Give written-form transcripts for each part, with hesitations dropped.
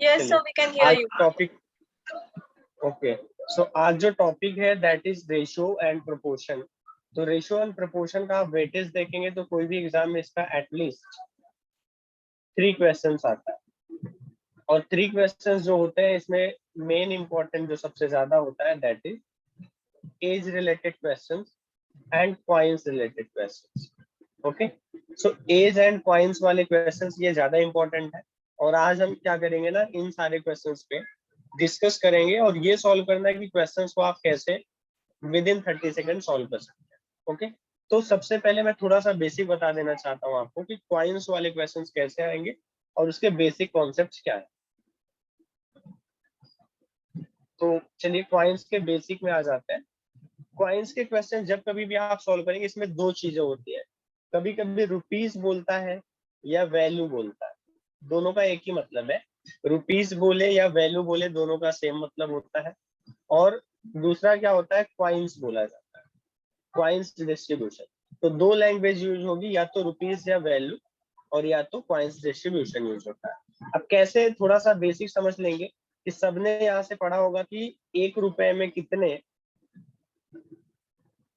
Yes, चलिए so we can hear आज you. Topic okay so आज जो टॉपिक है that is ratio and proportion. तो रेशियो एंड प्रोपोर्शन का आप वेटेज देखेंगे तो कोई भी एग्जाम में इसका एटलीस्ट 3 क्वेश्चंस आता है, और 3 क्वेश्चंस जो होते हैं इसमें मेन इंपॉर्टेंट जो सबसे ज्यादा होता है that is age related questions and coins related questions. Okay, so age and coins वाले क्वेश्चंस ये ज्यादा इंपॉर्टेंट है, और आज हम क्या करेंगे ना, इन सारे क्वेश्चंस पे डिस्कस करेंगे और ये सॉल्व करना है कि क्वेश्चंस को आप कैसे विद इन 30 सेकंड सॉल्व कर सकते हैं। ओके, तो सबसे पहले मैं थोड़ा सा बेसिक बता देना चाहता हूँ आपको कि कॉइंस वाले क्वेश्चंस कैसे आएंगे और उसके बेसिक कॉन्सेप्ट्स क्या है। तो चलिए कॉइंस के बेसिक में आ जाते हैं। कॉइंस के क्वेश्चन जब कभी भी आप सॉल्व करेंगे इसमें 2 चीजें होती है, कभी कभी रुपीस बोलता है या वैल्यू बोलता है, दोनों का एक ही मतलब है। रुपीस बोले या वैल्यू बोले दोनों का सेम मतलब होता है। और दूसरा क्या होता है, कॉइंस बोला जाता है, कॉइंस डिस्ट्रीब्यूशन। तो 2 लैंग्वेज यूज होगी, या तो रुपीस या वैल्यू, और या तो कॉइंस डिस्ट्रीब्यूशन यूज होता है। अब कैसे, थोड़ा सा बेसिक समझ लेंगे कि सबने यहाँ से पढ़ा होगा कि 1 रुपए में कितने,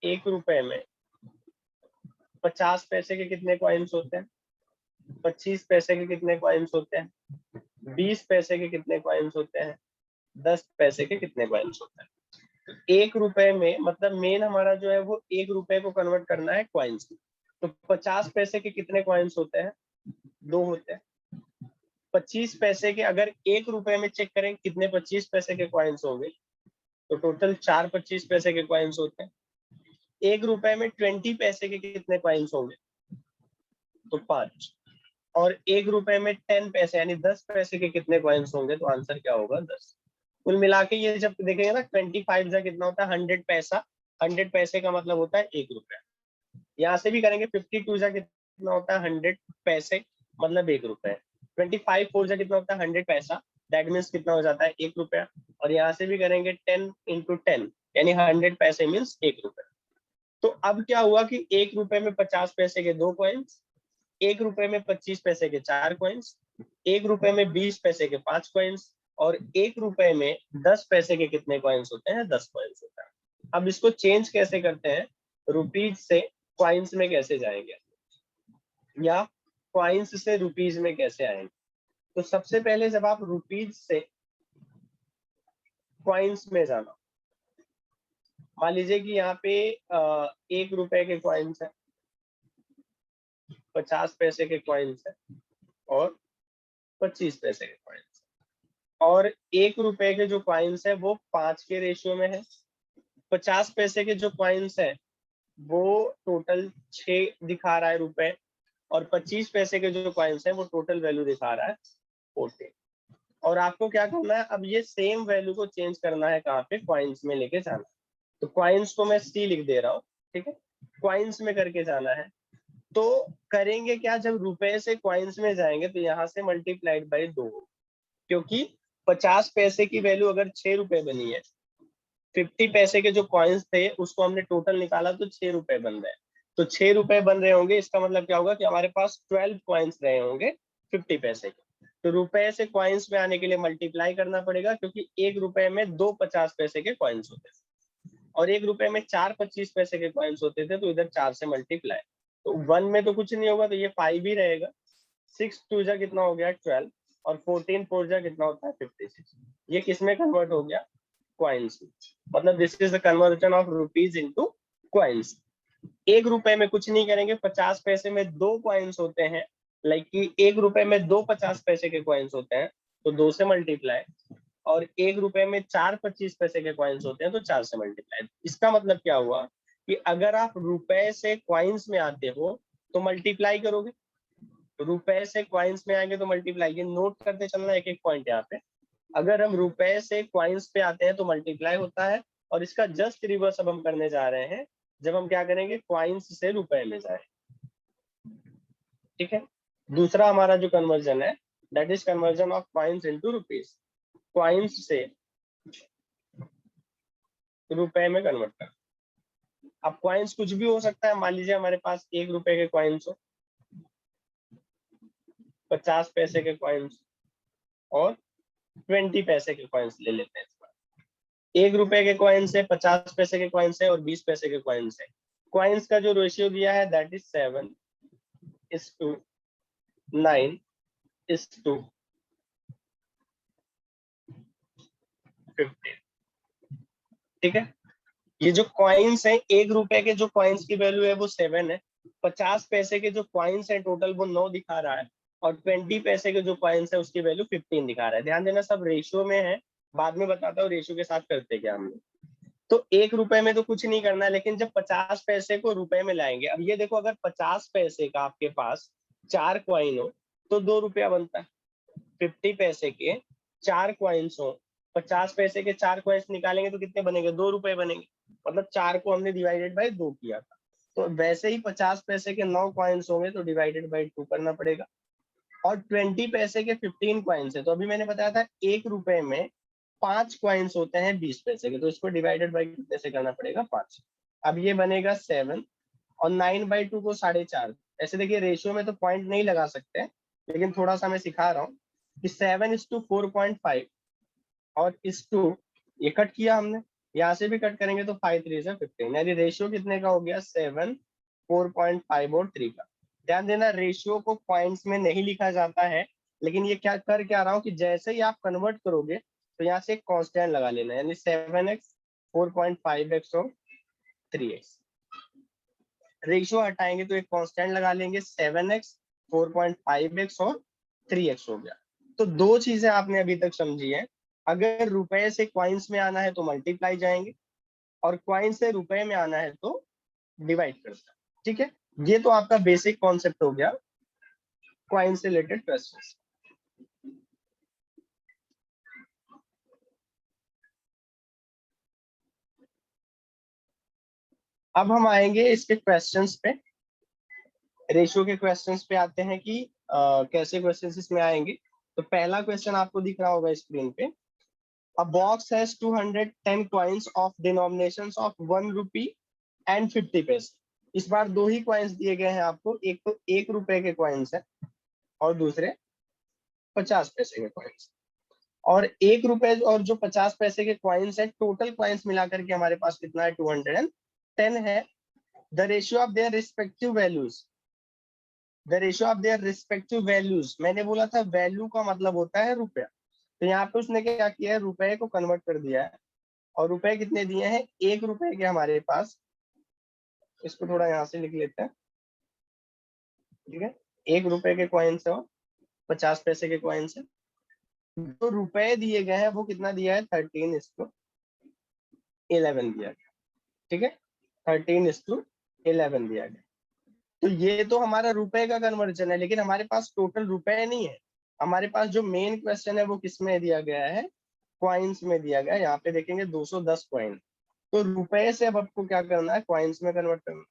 1 रुपए में 50 पैसे के कितने कॉइन्स होते हैं, 25 पैसे के कितने कॉइन्स होते हैं, 20 पैसे के कितने कॉइन्स होते हैं, 10 पैसे के कितने कॉइन्स होते हैं। 1 रुपए में मतलब मेन हमारा जो है वो 1 रुपए को कन्वर्ट करना है कॉइन्स में। तो 50 पैसे के कितने कॉइन्स होते हैं, 2 होते हैं। 25 पैसे के अगर 1 रुपए में चेक करें कितने 25 पैसे के कॉइन्स होंगे, तो टोटल 4 25 पैसे के कॉइन्स होते हैं। 1 रुपए में 20 पैसे के कितने कॉइन्स होंगे, तो 5। और 1 रुपए में 10 पैसे यानी 10 पैसे के कितने कॉइन्स होंगे, तो आंसर क्या होगा, 10। कुल मिला के ये जब देखेंगे ना 25 जा कितना होता है, 100 पैसा। 100 पैसे का मतलब होता है 1 रुपया। यहाँ से भी करेंगे 52 जा कितना होता है, 100 पैसे मतलब 1 रुपया। 25 4 जा कितना होता है, 100 पैसा, दैट मीन्स कितना हो जाता है, 1 रुपया। और यहाँ से भी करेंगे 10 into 10 यानी 100 पैसे मीन्स 1 रुपया। तो अब क्या हुआ कि 1 रुपए में 50 पैसे के 2 कॉइन्स, 1 रुपए में 25 पैसे के 4 कॉइन्स, 1 रुपए में 20 पैसे के 5 कॉइन्स, और 1 रुपए में 10 पैसे के कितने कॉइन्स होते हैं, 10 कॉइन्स होता है। अब इसको चेंज कैसे करते हैं, रुपीज से कॉइन्स में कैसे जाएंगे, या कॉइन्स से रुपीज में कैसे आएंगे। तो सबसे पहले जब आप रुपीज से कॉइन्स में जाना, मान लीजिए कि यहाँ पे 1 रुपए के कॉइन्स है, 50 पैसे के कॉइन्स है, और 25 पैसे के कॉइन्स, और 1 रुपए के जो कॉइन्स है वो 5 के रेशियो में है। 50 पैसे के जो कॉइन्स है वो टोटल 6 दिखा रहा है रुपए, और 25 पैसे के जो कॉइन्स है वो टोटल वैल्यू दिखा रहा है 40। और आपको क्या करना है, अब ये सेम वैल्यू को चेंज करना है कहाँ पे, कॉइन्स में लेके जाना है। तो कॉइन्स को मैं सी लिख दे रहा हूँ, ठीक है, कॉइन्स में करके जाना है। तो करेंगे क्या, जब रुपए से कॉइन्स में जाएंगे तो यहाँ से मल्टीप्लाइड बाई 2, क्योंकि 50 पैसे की वैल्यू अगर 6 रुपए बनी है, 50 पैसे के जो कॉइन्स थे उसको हमने टोटल निकाला तो 6 रुपए बन रहे हैं। तो 6 रुपए बन रहे होंगे, इसका मतलब क्या होगा कि हमारे पास 12 कॉइन्स रहे होंगे 50 पैसे के। तो रुपए से कॉइन्स में आने के लिए मल्टीप्लाई करना पड़ेगा, क्योंकि 1 रुपए में 2 50 पैसे के कॉइन्स होते थे, और 1 रुपए में 4 25 पैसे के कॉइन्स होते थे, तो इधर 4 से मल्टीप्लाई। तो 1 में तो कुछ नहीं होगा, तो ये 5 ही रहेगा। 6 2 जा कितना हो गया, 12, और 14 4 जा कितना होता है, 56। ये किस में कन्वर्ट हो गया, कॉइन्स। मतलब this is the conversion of rupees into coins. 1 रुपए में कुछ नहीं करेंगे, 50 पैसे में 2 कॉइन्स होते हैं, लाइक कि 1 रुपए में 2 50 पैसे के कॉइन्स होते हैं, तो 2 से मल्टीप्लाई। और 1 रुपए में 4 25 पैसे के कॉइन्स होते हैं, तो 4 से मल्टीप्लाई। इसका मतलब क्या हुआ कि अगर आप रुपए से कॉइन्स में आते हो तो मल्टीप्लाई करोगे, रुपए से कॉइन्स में आएंगे तो मल्टीप्लाई। ये नोट करते चलना एक एक पॉइंट यहाँ पे। अगर हम रुपए से कॉइन्स पे आते हैं तो मल्टीप्लाई होता है, और इसका जस्ट रिवर्स अब हम करने जा रहे हैं, जब हम क्या करेंगे, कॉइन्स से रुपए में जाए। ठीक है, दूसरा हमारा जो कन्वर्जन है that is conversion of coins into rupees. Coins से रुपए में कन्वर्ट कर। अब कॉइन्स कुछ भी हो सकता है, मान लीजिए हमारे पास 1 रुपए के कॉइन्स हो, 50 पैसे के कॉइन्स, और 20 पैसे के कॉइन्स ले लेते हैं इस बार। 1 रुपए के कॉइन्स है, 50 पैसे के कॉइन्स है और 20 पैसे के कॉइन्स है। कॉइन्स का जो रेशियो दिया है दैट इज 7:9:15। ठीक है, ये जो कॉइन्स है, 1 रुपए के जो कॉइन्स की वैल्यू है वो 7 है। 50 पैसे के जो कॉइन्स है टोटल वो 9 दिखा रहा है, और 20 पैसे के जो कॉइन्स है उसकी वैल्यू 15 दिखा रहा है। ध्यान देना, सब रेशियो में है, बाद में बताता हूँ रेशियो के साथ करते क्या हम लोग। तो 1 रुपए में तो कुछ नहीं करना है, लेकिन जब 50 पैसे को रुपए में लाएंगे, अब ये देखो, अगर 50 पैसे का आपके पास 4 कॉइन हो तो 2 रुपया बनता है। 50 पैसे के 4 कॉइन्स हो, 50 पैसे के 4 कॉइन्स निकालेंगे तो कितने बनेंगे? 2 रुपए बनेंगे। मतलब 4 को हमने डिवाइडेड बाय 2 किया था। तो वैसे ही 50 पैसे के 9 कॉइन्स होंगे तो डिवाइडेड बाय 2 करना पड़ेगा। और 20 पैसे के 15 कॉइन्स है, तो अभी मैंने बताया था 1 रुपए में 5 कॉइन्स होते हैं 20 पैसे के, तो इसको डिवाइडेड बाय कितने से करना पड़ेगा? 5। अब ये बनेगा 7, और 9/2 को 4.5। ऐसे देखिए, रेशियो में तो पॉइंट नहीं लगा सकते, लेकिन थोड़ा सा मैं सिखा रहा हूँ कि 7:4.5 और इस टू ये कट किया हमने, यहाँ से भी कट करेंगे तो 5 3 से 15, यानी रेशियो कितने का हो गया? 7, 4.5 और 3 का। ध्यान देना, रेशियो को पॉइंट्स में नहीं लिखा जाता है, लेकिन ये क्या कर क्या रहा हूँ कि जैसे ही आप कन्वर्ट करोगे तो यहाँ से एक कांस्टेंट लगा लेना, यानी 7x, 4.5x और 3x। रेशियो हटाएंगे तो एक कांस्टेंट लगा लेंगे, 7x, 4.5x और 3x हो गया। तो 2 चीजें आपने अभी तक समझी है। अगर रुपए से क्वाइंस में आना है तो मल्टीप्लाई जाएंगे, और क्वाइन से रुपए में आना है तो डिवाइड करता है। ठीक है, ये तो आपका बेसिक कॉन्सेप्ट हो गया क्वाइन से रिलेटेड क्वेश्चंस। अब हम आएंगे इसके क्वेश्चंस पे, रेशियो के क्वेश्चंस पे आते हैं कि कैसे क्वेश्चंस इसमें आएंगे। तो पहला क्वेश्चन आपको दिख रहा होगा स्क्रीन पे। A box has 210 coins of denominations of 1 rupee and 50 पैसे। इस बार 2 ही कॉइन्स दिए गए हैं आपको, एक तो 1 रुपए के कॉइन्स है और दूसरे 50 पैसे के कॉइन्स। और 1 रुपए और जो 50 पैसे के कॉइन्स है, टोटल कॉइन्स मिलाकर के हमारे पास कितना है? 210 है। The ratio of their respective values, the ratio of their respective values, मैंने बोला था वैल्यू का मतलब होता है रुपया। तो यहाँ पे उसने क्या किया है? रुपए को कन्वर्ट कर दिया है, और रुपए कितने दिए हैं? 1 रुपए के हमारे पास, इसको थोड़ा यहाँ से लिख लेते हैं। ठीक है, 1 रुपए के कॉइन्स है और 50 पैसे के कॉइन्स है। जो रुपए दिए गए हैं वो कितना दिया है? 13:11 दिया गया। ठीक है, 13:11 दिया गया। तो ये तो हमारा रुपए का कन्वर्जन है, लेकिन हमारे पास टोटल रुपए नहीं है। हमारे पास जो मेन क्वेश्चन है वो किस में दिया गया है? कॉइन्स में दिया गया है। यहाँ पे देखेंगे 210 कॉइन। तो रुपए से अब आपको क्या करना है? कॉइन्स में कन्वर्ट करना।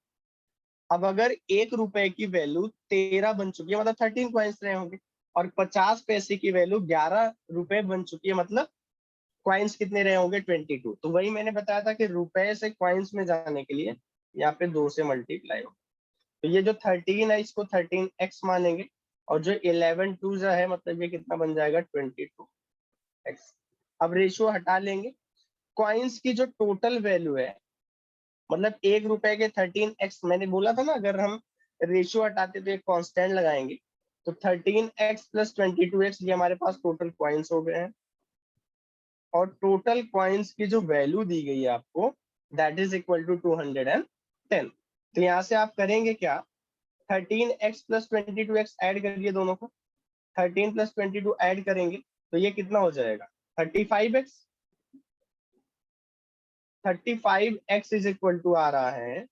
अब अगर 1 रुपए की वैल्यू 13 बन चुकी है, मतलब 13 कॉइन्स रहे होंगे, और 50 पैसे की वैल्यू 11 रुपए बन चुकी है, मतलब कॉइन्स कितने रहे होंगे? 22। तो वही मैंने बताया था कि रुपए से कॉइन्स में जाने के लिए यहाँ पे 2 से मल्टीप्लाई हो। तो ये जो 13 है इसको 13x मानेंगे, और जो 11 टू जो है, मतलब ये कितना बन जाएगा? 22x। अब रेशियो हटा लेंगे, कॉइन्स की जो टोटल वैल्यू है, मतलब 1 रुपए के 13x, मैंने बोला था ना अगर हम रेशियो हटाते तो एक कांस्टेंट लगाएंगे। तो 13x प्लस 22x ये हमारे पास टोटल कॉइन्स हो गए हैं, और टोटल कॉइन्स की जो वैल्यू दी गई है आपको दैट इज इक्वल टू 210। तो यहाँ से आप करेंगे क्या? 13x प्लस 22x ऐड करिए दोनों को। 13 प्लस 22 ऐड करेंगे तो ये कितना हो जाएगा? 35x। 35x is equal to आ रहा है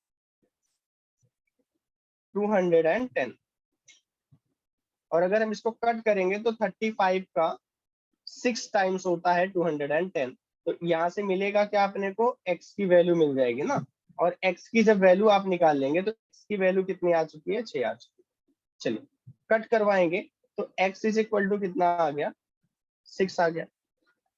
210। और अगर हम इसको कट करेंगे तो 35 का 6 टाइम्स होता है 210। तो यहाँ से मिलेगा क्या अपने को? x की वैल्यू मिल जाएगी ना। और x की जब वैल्यू आप निकाल लेंगे तो x की वैल्यू कितनी आ चुकी है? 6 आ चुकी है। चलिए कट करवाएंगे तो x इज इक्वल टू कितना आ गया? 6 आ गया।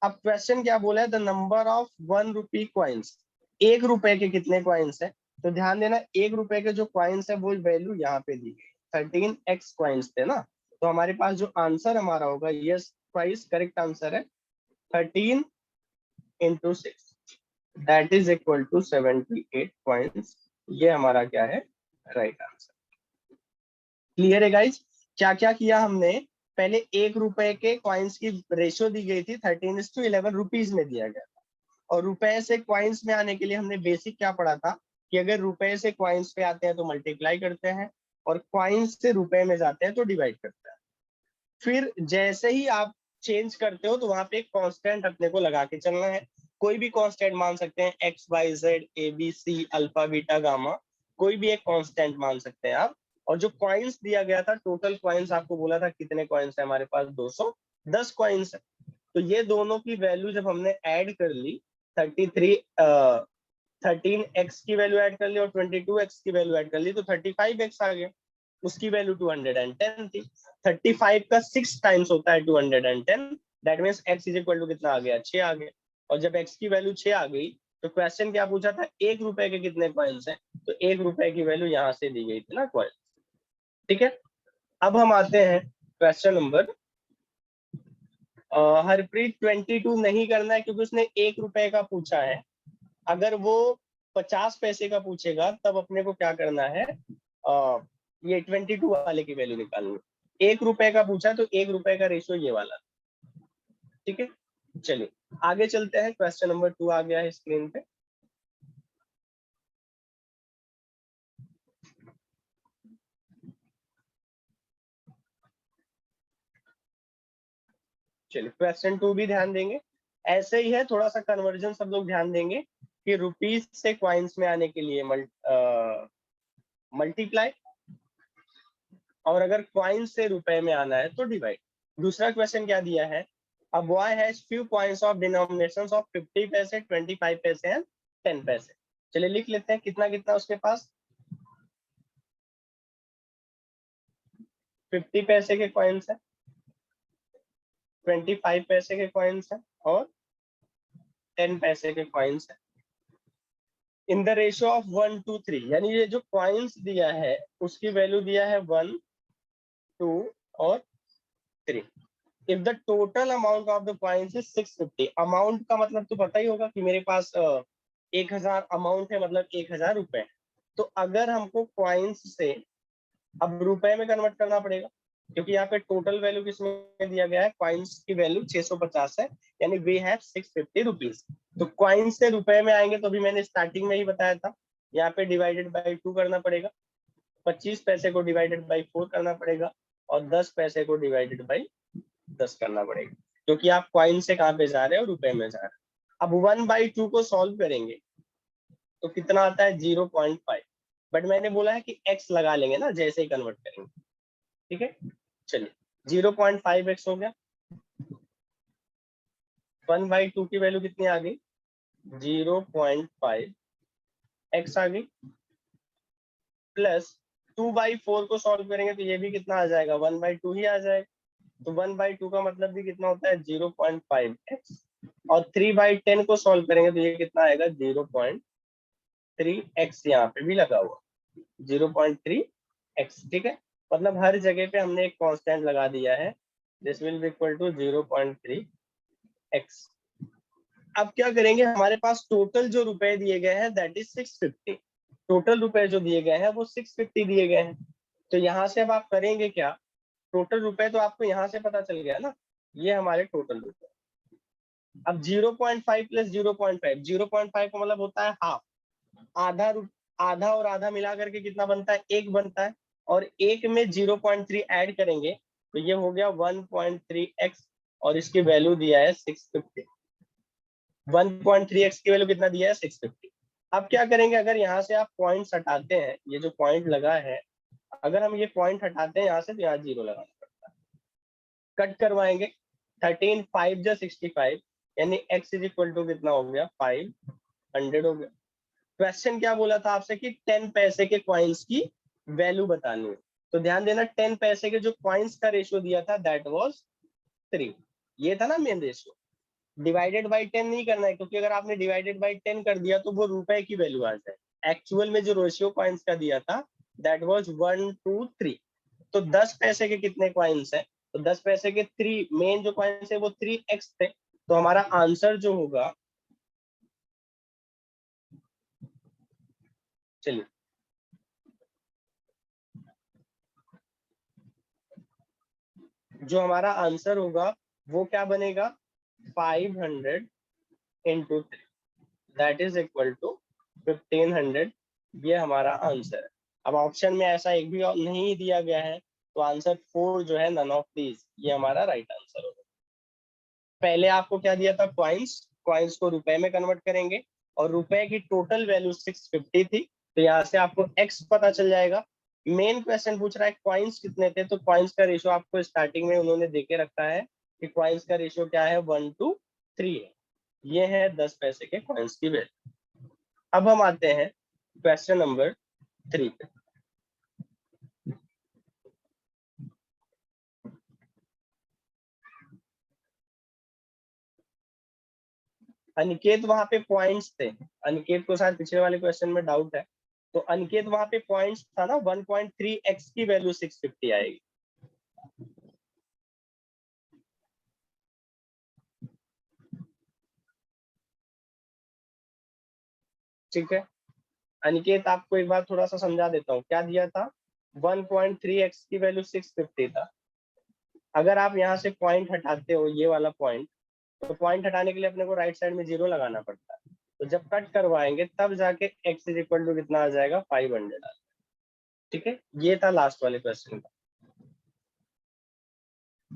अब क्वेश्चन क्या बोला है? The number of 1 rupee coins, 1 रुपए के कितने कॉइन्स है? तो ध्यान देना, 1 रुपए के जो कॉइन्स है वो वैल्यू यहाँ पे दी गई, 13x कॉइन्स थे ना। तो हमारे पास जो आंसर हमारा होगा, यस गाइस करेक्ट आंसर है 13 into 6 that is equal to 78 coins. ये हमारा क्या है, राइट आंसर। क्लियर है गाइज? क्या क्या किया हमने, पहले 1 रुपए के कॉइन्स की रेशियो दी गई थी 13:11 रुपीज में दिया गया था, और रुपए से कॉइन्स में आने के लिए हमने बेसिक क्या पढ़ा था कि अगर रुपए से कॉइन्स पे आते हैं तो मल्टीप्लाई करते हैं, और कॉइन्स से रुपए में जाते हैं तो डिवाइड करते हैं। फिर जैसे ही आप चेंज करते हो तो वहां पे एक कांस्टेंट अपने को लगा के चलना है। कोई भी कांस्टेंट मान सकते हैं, X Y Z A B C alpha beta gamma, कोई भी एक कांस्टेंट मान सकते हैं आप। और जो कॉइन्स दिया गया था, टोटल कॉइन्स आपको बोला था कितने कॉइन्स है हमारे पास, 210 कॉइन्स है। तो ये दोनों की वैल्यू जब हमने ऐड कर ली, 13x की वैल्यू ऐड कर ली और 22x की वैल्यू ऐड कर ली, तो 35x आ गया। उसकी वैल्यू 210 थी। 35 का 6 टाइम्स होता है 210, that means x is equal to कितना आ गया, 6 आ गया। और जब x की वैल्यू 6 आ गई तो क्वेश्चन क्या पूछा था, 1 रुपए के कितने कॉइन्स हैं, तो 1 रुपए की वैल्यू यहाँ से दी गई थी ना कॉइन। ठीक है, अब हम आते हैं क्वेश्चन नंबर, हरप्रीत 22 नहीं करना है क्योंकि उसने 1 रुपए का पूछा है। अगर वो 50 पैसे का पूछेगा तब अपने को क्या करना है, ये 22 वाले की वैल्यू निकालनी। 1 रुपए का पूछा तो 1 रुपए का रेशियो ये वाला। ठीक है, चलिए आगे चलते हैं। क्वेश्चन नंबर 2 आ गया है स्क्रीन पे। चलिए क्वेश्चन 2 भी ध्यान देंगे, ऐसे ही है, थोड़ा सा कन्वर्जन सब लोग ध्यान देंगे कि रुपीज से क्वाइंस में आने के लिए मल्टीप्लाई, और अगर क्वाइंस से रुपए में आना है तो डिवाइड। दूसरा क्वेश्चन क्या दिया है, a boy has few coins of denominations of 50 पैसे 25 पैसे एंड 10 पैसे। चलिए लिख लेते हैं कितना कितना उसके पास, 50 पैसे के कॉइन्स है, 25 पैसे के कॉइन्स है और 10 पैसे के कॉइन्स है, इन द रेशियो ऑफ 1 to 3। यानी ये जो कॉइन्स दिया है उसकी वैल्यू दिया है 1, 2 और 3। If the total amount of the coins is 650, amount का मतलब तो पता ही होगा कि मेरे पास 1000 अमाउंट है, मतलब 1000 रुपए। तो अगर हमको कॉइन्स से अब रुपए में कन्वर्ट करना पड़ेगा, क्योंकि यहाँ पे टोटल वैल्यू किसमें दिया गया है, कॉइन्स की वैल्यू 650 है, यानी वी हैव 650 रुपीज। तो कॉइन्स से रुपए में आएंगे तो भी मैंने स्टार्टिंग में ही बताया था, यहाँ पे डिवाइडेड बाई 2 करना पड़ेगा, 25 पैसे को डिवाइडेड बाई 4 करना पड़ेगा, और 10 पैसे को डिवाइडेड बाई 10 करना पड़ेगा, क्योंकि आप कॉइन से कहाँ पे जा रहे हो, रुपए में जा रहे हो। अब 1/2 को सॉल्व करेंगे तो कितना आता है, 0.5। बट मैंने बोला है कि x लगा लेंगे ना जैसे ही कन्वर्ट करेंगे। ठीक है, चलिए 0.5x हो गया, 1/2 की वैल्यू कितनी आ गई, 0.5x आ गई, प्लस 2/4 को सॉल्व करेंगे तो ये भी कितना आ जाएगा, 1/2 ही आ जाएगा। तो 1/2 का मतलब भी कितना होता है, 0.5x, और 3/10 को सॉल्व करेंगे तो ये कितना आएगा, 0.3x, यहाँ पे भी लगा हुआ 0.3x। ठीक है, मतलब हर जगह पे हमने एक कांस्टेंट लगा दिया है, this will be equal to 0.3x। अब क्या करेंगे, हमारे पास टोटल जो रुपए दिए गए हैं दैट इज 650। टोटल रुपए जो दिए गए हैं वो 650 दिए गए हैं। तो यहाँ से अब आप करेंगे क्या, टोटल रुपए तो आपको यहाँ से पता चल गया ना, ये हमारे टोटल रुपए। अब 0.5 प्लस 0.5, 0.5 का मतलब होता है हाफ, आधा आधा और आधा मिला करके कितना बनता है, 1 बनता है, और 1 में 0.3 ऐड करेंगे तो ये हो गया 1.3x, और इसकी वैल्यू दिया है 650। 1.3x की वैल्यू कितना दिया है, 650। अब क्या करेंगे, अगर यहाँ से आप पॉइंट हटाते हैं, ये जो पॉइंट लगा है, अगर हम ये पॉइंट हटाते हैं यहाँ से तो यहाँ 0 लगाना पड़ता है, कट करवाएंगे, 13 5 जा 65, यानी x इज इक्वल टू कितना हो गया, 500 हो गया। क्वेश्चन क्या बोला था आपसे कि 10 पैसे के कॉइन्स की वैल्यू बतानी है, तो ध्यान देना 10 पैसे के जो कॉइन्स का रेशियो दिया था दैट वाज 3, ये था ना मेन रेशियो। डिवाइडेड बाई 10 नहीं करना है, क्योंकि अगर आपने डिवाइडेड बाई 10 कर दिया तो वो रुपए की वैल्यू आ जाए। एक्चुअल में जो रेशियो कॉइन्स का दिया था दैट वाज 1 to 3। तो 10 पैसे के कितने कॉइन्स हैं, तो 10 पैसे के 3 मेन जो कॉइन्स है वो 3x थे, तो हमारा आंसर जो होगा, चलिए जो हमारा आंसर होगा वो क्या बनेगा, 500 into 3, that is equal to 1500। ये हमारा आंसर है। अब ऑप्शन में ऐसा एक भी नहीं दिया गया है, तो आंसर 4 जो है, नन ऑफ दीज, ये हमारा राइट आंसर होगा। पहले आपको क्या दिया था, क्वाइंस, क्वाइंस को रुपए में कन्वर्ट करेंगे और रुपए की टोटल वैल्यू 650 थी, तो यहाँ से आपको एक्स पता चल जाएगा। मेन क्वेश्चन पूछ रहा है क्वाइंस कितने थे, तो क्वाइंस का रेशियो आपको स्टार्टिंग में उन्होंने देके रखा है कि क्वाइंस का रेशियो क्या है, 1:3 है। ये है 10 पैसे के क्वाइंस की वैल्यू। अब हम आते हैं क्वेश्चन नंबर 3 पे। अनिकेत वहां पे पॉइंट्स थे, अनिकेत को शायद पिछले वाले क्वेश्चन में डाउट है, तो अनिकेत वहां पे पॉइंट्स था ना, 1.3x की वैल्यू 650 आएगी। ठीक है, अनिकेत आपको एक बार थोड़ा सा समझा देता हूँ, क्या दिया था, 1.3x की वैल्यू 650 था। अगर आप यहाँ से पॉइंट हटाते हो, ये वाला पॉइंट, तो पॉइंट हटाने के लिए अपने को राइट साइड में 0 लगाना पड़ता है, तो जब कट करवाएंगे तब जाके x इज इक्वल टू कितना आ जाएगा, 500। ठीक है, ये था लास्ट वाले क्वेश्चन का।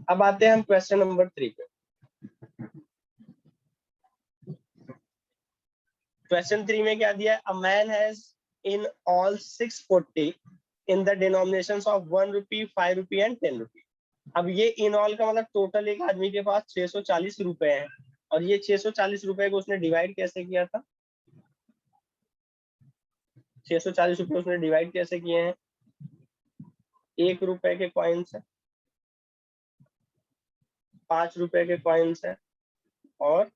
अब आते हैं हम क्वेश्चन नंबर 3 पे। क्वेश्चन 3 में क्या दिया है, a man has in all 640 in the denominations of 1 rupee, 5 rupee and 10 रुपी। अब ये इन ऑल का मतलब टोटल एक आदमी के पास 640 रुपए हैं, और ये 640 रुपए को उसने डिवाइड कैसे किया था, 640 रुपए उसने डिवाइड कैसे किए हैं, 1 रुपए के कॉइन्स है, 5 रुपए के कॉइन्स है और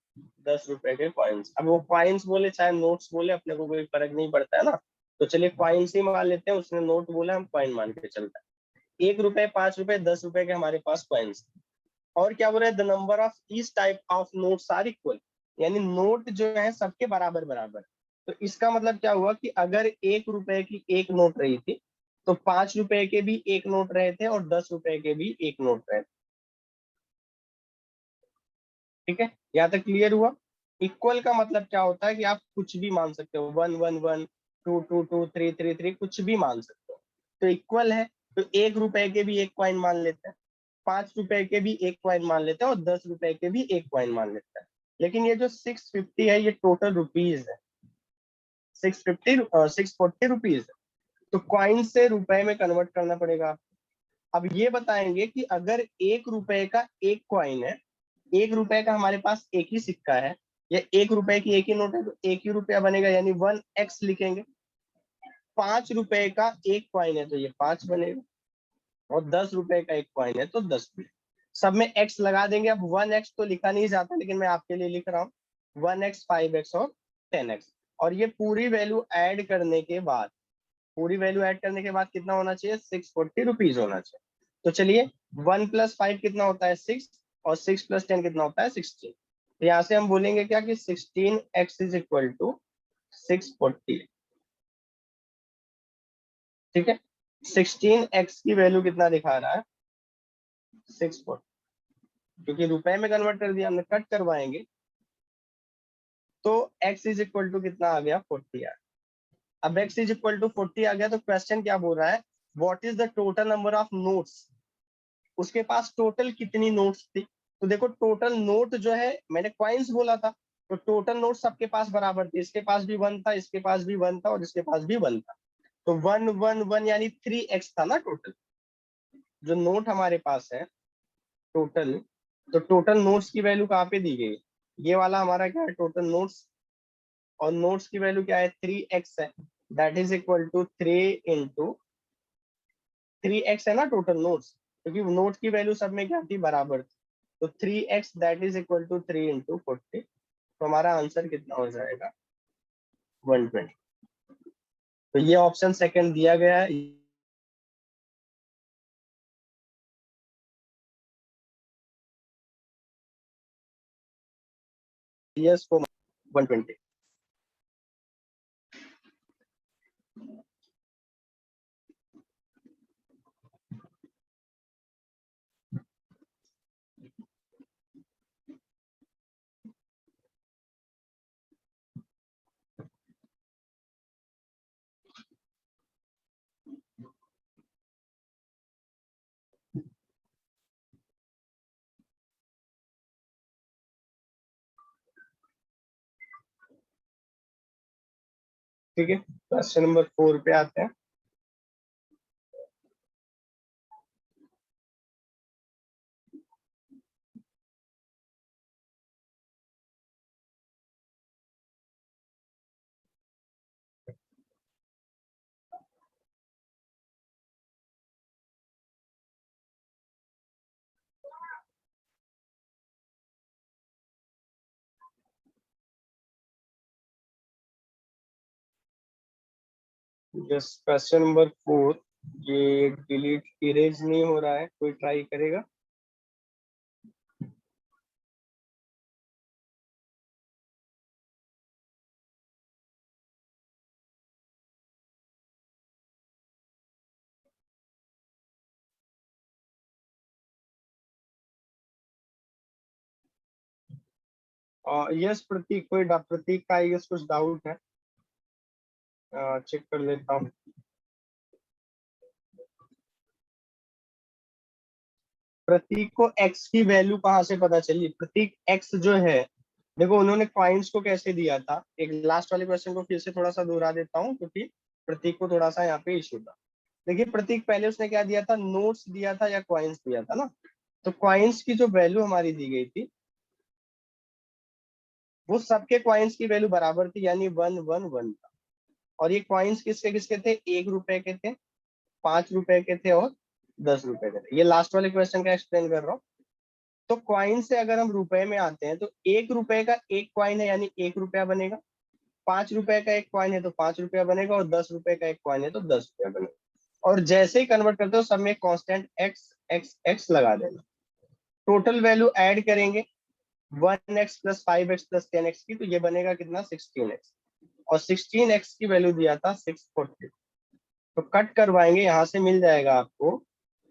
10 रुपए के कॉइन्स। अब वो कॉइन्स बोले चाहे नोट्स बोले, अपने को कोई फर्क नहीं पड़ता है ना, तो चलिए कॉइन्स ही मान लेते हैं, उसने नोट बोला, हम कॉइन मान के चलते हैं। 1 रुपए, 5 रुपए, 10 रुपए के हमारे पास कॉइन्स। और क्या बोल रहे हैं, the number of each type of notes are equal, यानी नोट जो है सबके बराबर बराबर। तो इसका मतलब क्या हुआ कि अगर 1 रुपए की एक नोट रही थी, तो 5 रुपए के भी एक नोट रहे थे और 10 रुपए के भी एक नोट रहे थे। ठीक है, यहाँ तक क्लियर हुआ। इक्वल का मतलब क्या होता है कि आप कुछ भी मान सकते हो, 1 1 1, 2 2 2, 3 3 3, कुछ भी मान सकते हो। तो इक्वल है, तो 1 रुपए के भी एक कॉइन मान लेते हैं, 5 रुपए के भी एक कॉइन मान लेते हैं और 10 रुपए के भी एक कॉइन मान लेते हैं। लेकिन ये जो 650 है, ये टोटल रुपीज है, 640 रुपीज है, तो कॉइन से रुपए में कन्वर्ट करना पड़ेगा। अब ये बताएंगे कि अगर 1 रुपए का एक कॉइन है, 1 रुपए का हमारे पास एक ही सिक्का है, या 1 रुपए की एक ही नोट है, तो एक ही रुपया बनेगा, यानी 1x लिखेंगे। 5 रुपए का एक कॉइन है तो ये 5 बनेगा, और 10 रुपए का एक कॉइन है तो 10 भी। सब में x लगा देंगे। अब 1x तो लिखा नहीं जाता, लेकिन मैं आपके लिए लिख रहा हूँ, 1x, 5x और 10x। और ये पूरी वैल्यू ऐड करने के बाद, पूरी वैल्यू ऐड करने के बाद कितना होना चाहिए, 640 रुपीज होना चाहिए। तो चलिए, 1 + 5 कितना होता है, 6, और 6 + 10 कितना होता है, 16। तो यहाँ से हम बोलेंगे क्या कि 16x इज इक्वल टू 640। ठीक है, 16x की वैल्यू कितना दिखा रहा है, 640, क्योंकि रुपए में कन्वर्ट कर दिया हमने, कट करवाएंगे तो x इज इक्वल टू कितना आ गया, 40 आ गया। अब x इज इक्वल टू 40 आ गया, तो क्वेश्चन क्या बोल रहा है, what is the total number of notes, उसके पास टोटल कितनी नोट्स थी। तो देखो, टोटल नोट जो है, मैंने क्वाइंस बोला था, तो टोटल नोट सबके पास बराबर थे, इसके पास भी 1 था, इसके पास भी 1 था और इसके पास भी 1 था, तो 1 1 1 यानी 3x था ना टोटल, जो नोट हमारे पास है टोटल। तो टोटल नोट्स की वैल्यू कहाँ पे दी गई, ये वाला हमारा क्या है, टोटल नोट्स, और नोट्स की वैल्यू क्या है, 3x है, दैट इज इक्वल टू 3 है ना टोटल नोट्स, क्योंकि नोट की वैल्यू सब में क्या थी, बराबर थी। तो 3x that is equal to 3 × 40। तो हमारा आंसर कितना हो जाएगा, 120। तो ये ऑप्शन सेकंड दिया गया है। यस को 120। ठीक है, क्वेश्चन नंबर 4 पे आते हैं। यस, क्वेश्चन नंबर 4, ये डिलीट इरेज नहीं हो रहा है, कोई ट्राई करेगा? यस प्रतीक, प्रतीक का यस कुछ डाउट है? चेक कर लेता हूँ। प्रतीक को x की वैल्यू कहाँ से पता चली? प्रतीक x जो है, देखो उन्होंने कॉइन्स को कैसे दिया था, एक लास्ट वाले क्वेश्चन को फिर से थोड़ा सा दोहरा देता हूँ क्योंकि प्रतीक को थोड़ा सा यहाँ पे इशू था। देखिए प्रतीक, पहले उसने क्या दिया था, नोट्स दिया था या कॉइन्स दिया था ना। तो कॉइन्स की जो वैल्यू हमारी दी गई थी, वो सबके कॉइन्स की वैल्यू बराबर थी, यानी 111 था। और ये कॉइन्स किसके किसके थे? 1 रुपए के थे, 5 रुपए के थे और 10 रुपए के थे। ये लास्ट वाले क्वेश्चन का एक्सप्लेन कर रहा हूँ। तो कॉइन से अगर हम रुपए में आते हैं तो 1 रुपए का एक कॉइन है यानी 1 रुपया बनेगा, 5 रुपए का एक कॉइन है तो 5 रुपया बनेगा, और 10 रुपए का एक कॉइन है तो 10 रुपया बनेगा। और जैसे ही कन्वर्ट करते हो सब में कांस्टेंट एक्स एक्स एक्स लगा देना। टोटल वैल्यू ऐड करेंगे 1x plus 5x plus 10x की, तो ये बनेगा कितना? 16x। और 16x की वैल्यू दिया था 640। तो कट करवाएंगे, यहां से मिल जाएगा आपको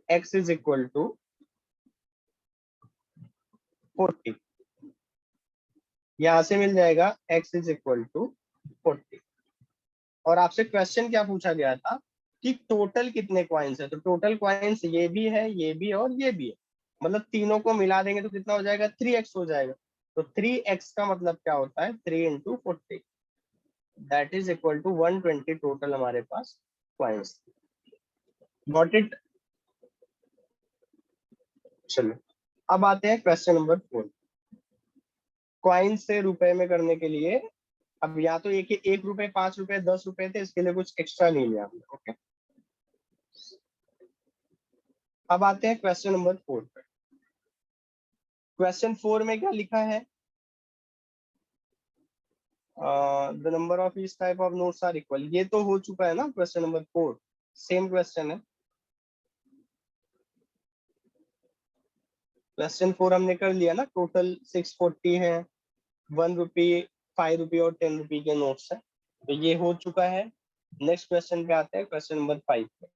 x इज इक्वल टू 40। यहां से मिल जाएगा x इज इक्वल टू 40। और आपसे क्वेश्चन क्या पूछा गया था कि टोटल कितने कॉइन्स है? तो टोटल कॉइन्स ये भी है, ये भी और ये भी है, मतलब तीनों को मिला देंगे तो कितना हो जाएगा? 3x हो जाएगा। तो 3x का मतलब क्या होता है? 3 into 40, that is equal to 120 total हमारे पास कॉइन्स। Got it? चलो अब आते हैं क्वेश्चन नंबर 4। कॉइन से रुपए में करने के लिए, अब या तो एक 1 रुपए, 5 रुपए, 10 रुपए थे, इसके लिए कुछ एक्स्ट्रा नहीं लिया हमने। ओके, अब आते हैं क्वेश्चन नंबर 4 पे। क्वेश्चन 4 में क्या लिखा है? The number of each type of notes are equal. ये तो हो चुका है ना क्वेश्चन नंबर 4, सेम क्वेश्चन है। क्वेश्चन 4 हमने कर लिया ना, टोटल 640 है, 1 रुपी, 5 रुपी और 10 रुपी के नोट्स है, तो ये हो चुका है। नेक्स्ट क्वेश्चन पे आते हैं, क्वेश्चन नंबर 5 पे।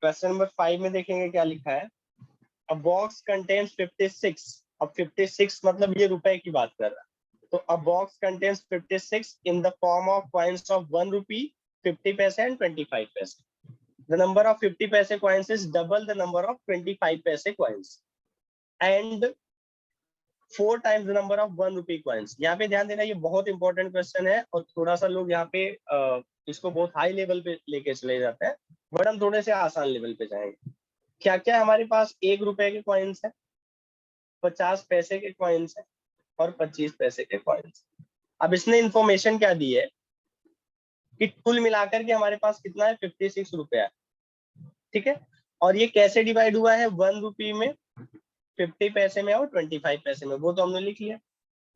क्वेश्चन नंबर 5 में देखेंगे क्या लिखा है। अ बॉक्स कंटेन्स 56। अब 56 मतलब ये रुपए की बात कर रहा है। तो अ box contains 56 in the form of coins of 1 rupee, 50 paise and 25 पैसे। The number of 50 पैसे coins is double the number of 25 पैसे coins and 4 times the number of 1 rupee coins। यहाँ पे ध्यान देना, ये बहुत इंपॉर्टेंट क्वेश्चन है और थोड़ा सा लोग यहाँ पे इसको बहुत हाई लेवल पे लेके चले जाते हैं, बट हम थोड़े से आसान लेवल पे जाएंगे। क्या क्या हमारे पास 1 रुपए के कॉइन्स है, 50 पैसे के कॉइन्स है और 25 पैसे के कॉइन्स। अब इसने इंफॉर्मेशन क्या दी है कि कुल मिलाकर के हमारे पास कितना है? 56 रुपया है, ठीक है। और ये कैसे डिवाइड हुआ है? 1 रुपी में, 50 पैसे में और 25 पैसे में, वो तो हमने लिख लिया।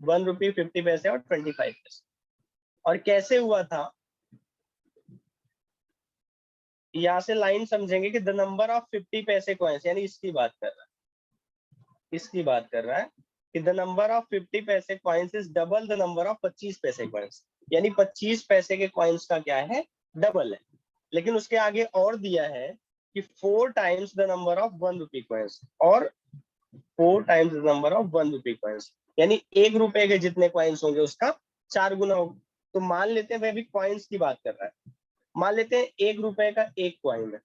1 रुपी, 50 पैसे और 25 पैसे। और कैसे हुआ था? यहाँ से लाइन समझेंगे कि the number of 50 paise coins, यानी इसकी बात कर रहा है, इसकी बात कर रहा है कि the number of 50 paise coins is double the number of 25 पैसे कॉइन्स, यानी 25 पैसे के कॉइन्स का क्या है, डबल है। लेकिन उसके आगे और दिया है कि 4 times the number of 1 rupee coins, और 4 times the number of 1 rupee coins, यानी 1 रुपए के जितने कॉइन्स होंगे उसका 4 गुना होगा। तो मान लेते हैं, वह भी कॉइन्स की बात कर रहा है, मान लेते हैं 1 रुपए का एक कॉइन है,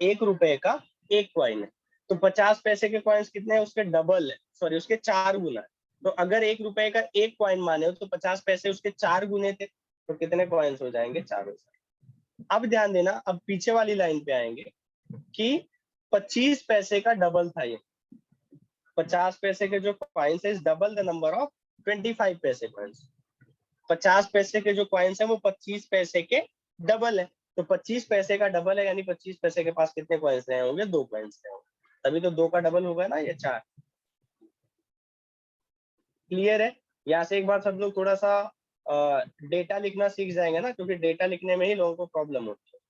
1 रुपए का एक कॉइन है, तो 50 पैसे के कॉइन्स कितने हैं, उसके डबल है, सॉरी उसके 4 गुना है। तो अगर 1 रुपए का एक कॉइन माने हो तो 50 पैसे उसके 4 गुने थे, तो कितने कॉइन्स हो जाएंगे, 4 हो जाएंगे। अब ध्यान देना, अब पीछे वाली लाइन पे आएंगे कि 25 पैसे का डबल था ये, 50 पैसे के जो कॉइन्स है डबल द नंबर ऑफ 25 पैसे कॉइन्स, 50 पैसे के जो कॉइन्स है वो 25 पैसे के डबल है, तो 25 पैसे का डबल है, यानी 25 पैसे के पास कितने कॉइन्स रहे होंगे, 2 कॉइन्स रहे होंगे, तभी तो 2 का डबल होगा ना, ये 4। क्लियर है? यहाँ से एक बार सब लोग थोड़ा सा डेटा लिखना सीख जाएंगे ना, क्योंकि डेटा लिखने में ही लोगों को प्रॉब्लम होती है।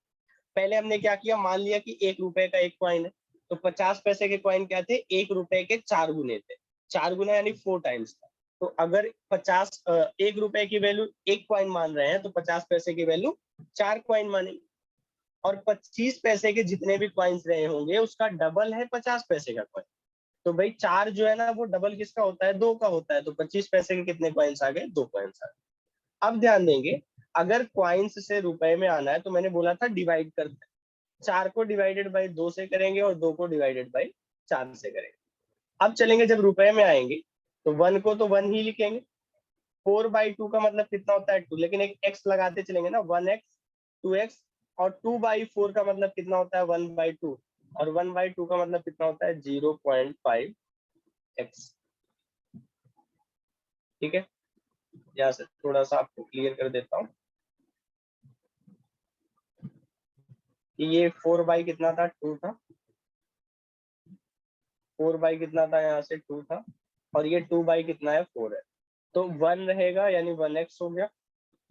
पहले हमने क्या किया, मान लिया कि 1 रुपए का एक कॉइन है, तो 50 पैसे के कॉइन क्या थे, 1 रुपए के 4 गुने थे, 4 गुना यानी 4 टाइम्स था। तो अगर 1 रुपए की वैल्यू एक कॉइन मान रहे हैं, तो 50 पैसे की वैल्यू 4 कॉइन मानेंगे, और 25 पैसे के जितने भी कॉइन्स रहे होंगे उसका डबल है 50 पैसे का कॉइन। तो भाई 4 जो है ना वो डबल किसका होता है, 2 का होता है, तो 25 पैसे के कितने कॉइन्स आ गए, 2 कॉइन्स आ गए। अब ध्यान देंगे, अगर कॉइन्स से रुपए में आना है तो मैंने बोला था डिवाइड करते, 4 को डिवाइडेड बाई 2 से करेंगे और 2 को डिवाइडेड बाई 4 से करेंगे। अब चलेंगे जब रुपए में आएंगे तो 1 को तो 1 ही लिखेंगे, 4/2 का मतलब कितना होता है 2, लेकिन एक x लगाते चलेंगे ना, 1x 2x, और 2/4 का मतलब कितना होता है 1/2, और 1/2 का मतलब कितना होता है 0.5x। ठीक है, यहाँ से थोड़ा सा आपको क्लियर कर देता हूँ कि ये 4 कितना था, 2 था, 4 कितना था, यहाँ से 2 था, और ये 2 कितना है, 4 है, तो 1 रहेगा यानी 1x हो गया।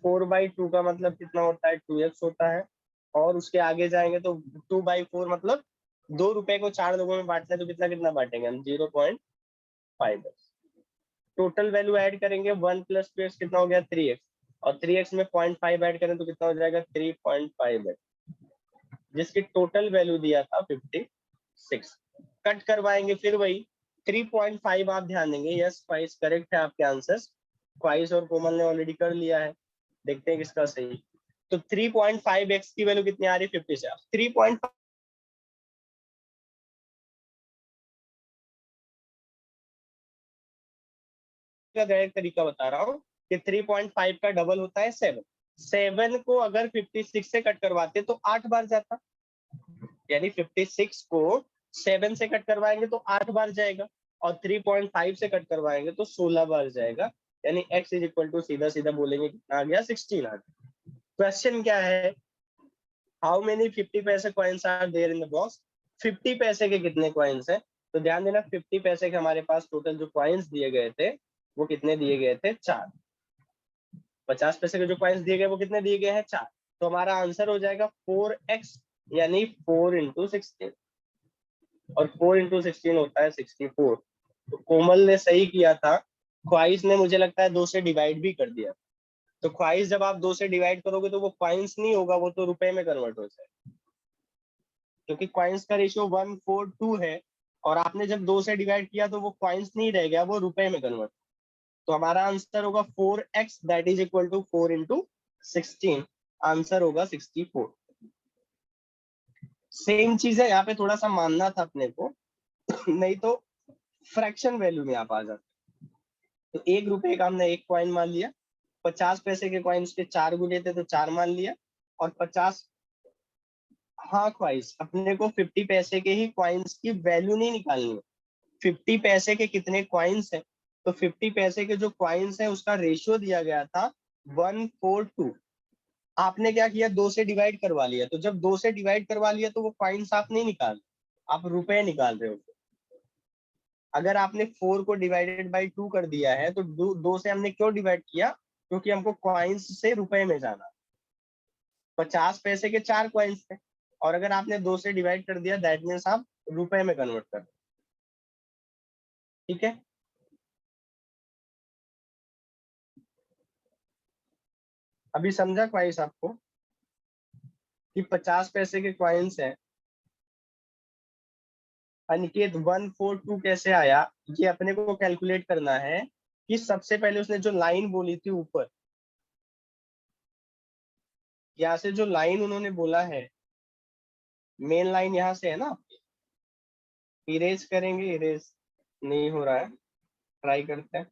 4/2 का मतलब कितना होता है, 2x होता है, और उसके आगे जाएंगे तो 2/4 मतलब 2 रुपए को 4 लोगों में बांटना है, तो कितना कितना बांटेंगे हम, 0.5x। टोटल वैल्यू ऐड करेंगे, 1 + 2x कितना हो गया, 3x, और 3x में 0.5 ऐड करें तो कितना हो जाएगा, 3.5x, जिसकी टोटल वैल्यू दिया था 56। कट करवाएंगे फिर वही 3.5, आप ध्यान देंगे, यस क्वाइस करेक्ट है आपके आंसर्स, क्वाइस और कोमल ने ऑलरेडी कर लिया है, देखते हैं किसका सही। तो 3.5x की वैल्यू कितनी आ रही है, 50 से। 3.5 का डायरेक्ट तरीका बता रहा हूँ कि 3.5 का डबल होता है 7। 7 को अगर 56 से कट करवाते तो 8 बार जाता, यानी 56 को 7 से कट करवाएंगे तो 8 बार जाएगा, और 3.5 से कट करवाएंगे तो 16 बार जाएगा, यानी x इज इक्वल टू सीधा सीधा बोलेंगे कितना आ गया, 16 आ गया। क्वेश्चन क्या है, how many 50 paise coins are there in the box, 50 पैसे के कितने कॉइन्स हैं। तो ध्यान देना, 50 पैसे के हमारे पास टोटल जो कॉइन्स दिए गए थे वो कितने दिए गए थे, 4। 50 पैसे के जो कॉइन्स दिए गए वो कितने दिए गए हैं, 4। तो हमारा आंसर हो जाएगा 4x, यानी 4 × 16, और 4 × 16 होता है 64। तो कोमल ने सही किया था, ख्वाहिश ने मुझे लगता है 2 से डिवाइड भी कर दिया। तो ख्वाहिश जब आप 2 से डिवाइड करोगे तो वो कॉइन्स नहीं होगा, वो तो रुपए में कन्वर्ट हो जाएगा, क्योंकि कॉइन्स का रेशियो 1:4:2 है, और आपने जब 2 से डिवाइड किया तो वो कॉइन्स नहीं रह गया, वो रुपए में कन्वर्ट। तो हमारा आंसर होगा 4x, that is equal to 4 × 16, answer होगा 64। सेम चीज है यहाँ पे, थोड़ा सा मानना था अपने को नहीं तो फ्रैक्शन वैल्यू में आप आ जाते। तो 1 रुपए का हमने एक कॉइन मान लिया, 50 पैसे के कॉइन्स के 4 गुने थे तो 4 मान लिया, और 50, हाँ ख्वाहिश अपने को 50 पैसे के ही कॉइन्स की वैल्यू नहीं निकालनी है, 50 पैसे के कितने कॉइन्स हैं, तो 50 पैसे के जो कॉइन्स हैं उसका रेशियो दिया गया था 1:4:2। आपने क्या किया, 2 से डिवाइड करवा लिया, तो जब 2 से डिवाइड करवा लिया तो वो कॉइन्स आप नहीं निकाल, आप रुपए निकाल रहे हो। अगर आपने 4 को डिवाइडेड बाई 2 कर दिया है तो 2 से हमने क्यों डिवाइड किया, क्योंकि हमको कॉइन्स से रुपए में जाना। 50 पैसे के 4 कॉइन्स थे, और अगर आपने 2 से डिवाइड कर दिया दैट मीन्स आप रुपए में कन्वर्ट कर, ठीक है। अभी समझा क्वाइस आपको कि 50 पैसे के क्वाइंस हैं। अनिकेत 142 कैसे आया, ये अपने को कैलकुलेट करना है कि सबसे पहले उसने जो लाइन बोली थी ऊपर, यहाँ से जो लाइन उन्होंने बोला है, मेन लाइन यहाँ से है ना, इरेज करेंगे, इरेज नहीं हो रहा है, ट्राई करते हैं।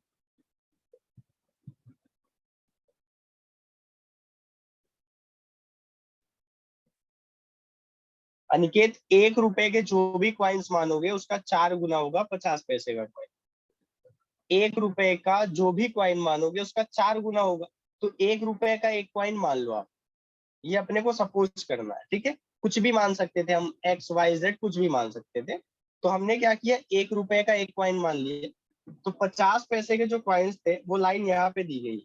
अनिकेत 1 रुपए के जो भी क्वाइंस मानोगे उसका 4 गुना होगा 50 पैसे का क्वाइन। 1 रुपए का जो भी क्वाइन मानोगे उसका 4 गुना होगा, तो 1 रुपए का एक क्वाइन मान लो आप, ये अपने को सपोज करना है, ठीक है। कुछ भी मान सकते थे हम, एक्स वाई जेड कुछ भी मान सकते थे। तो हमने क्या किया, 1 रुपए का एक क्वाइन मान लिए। तो 50 पैसे के जो क्वाइंस थे वो लाइन यहाँ पे दी गई,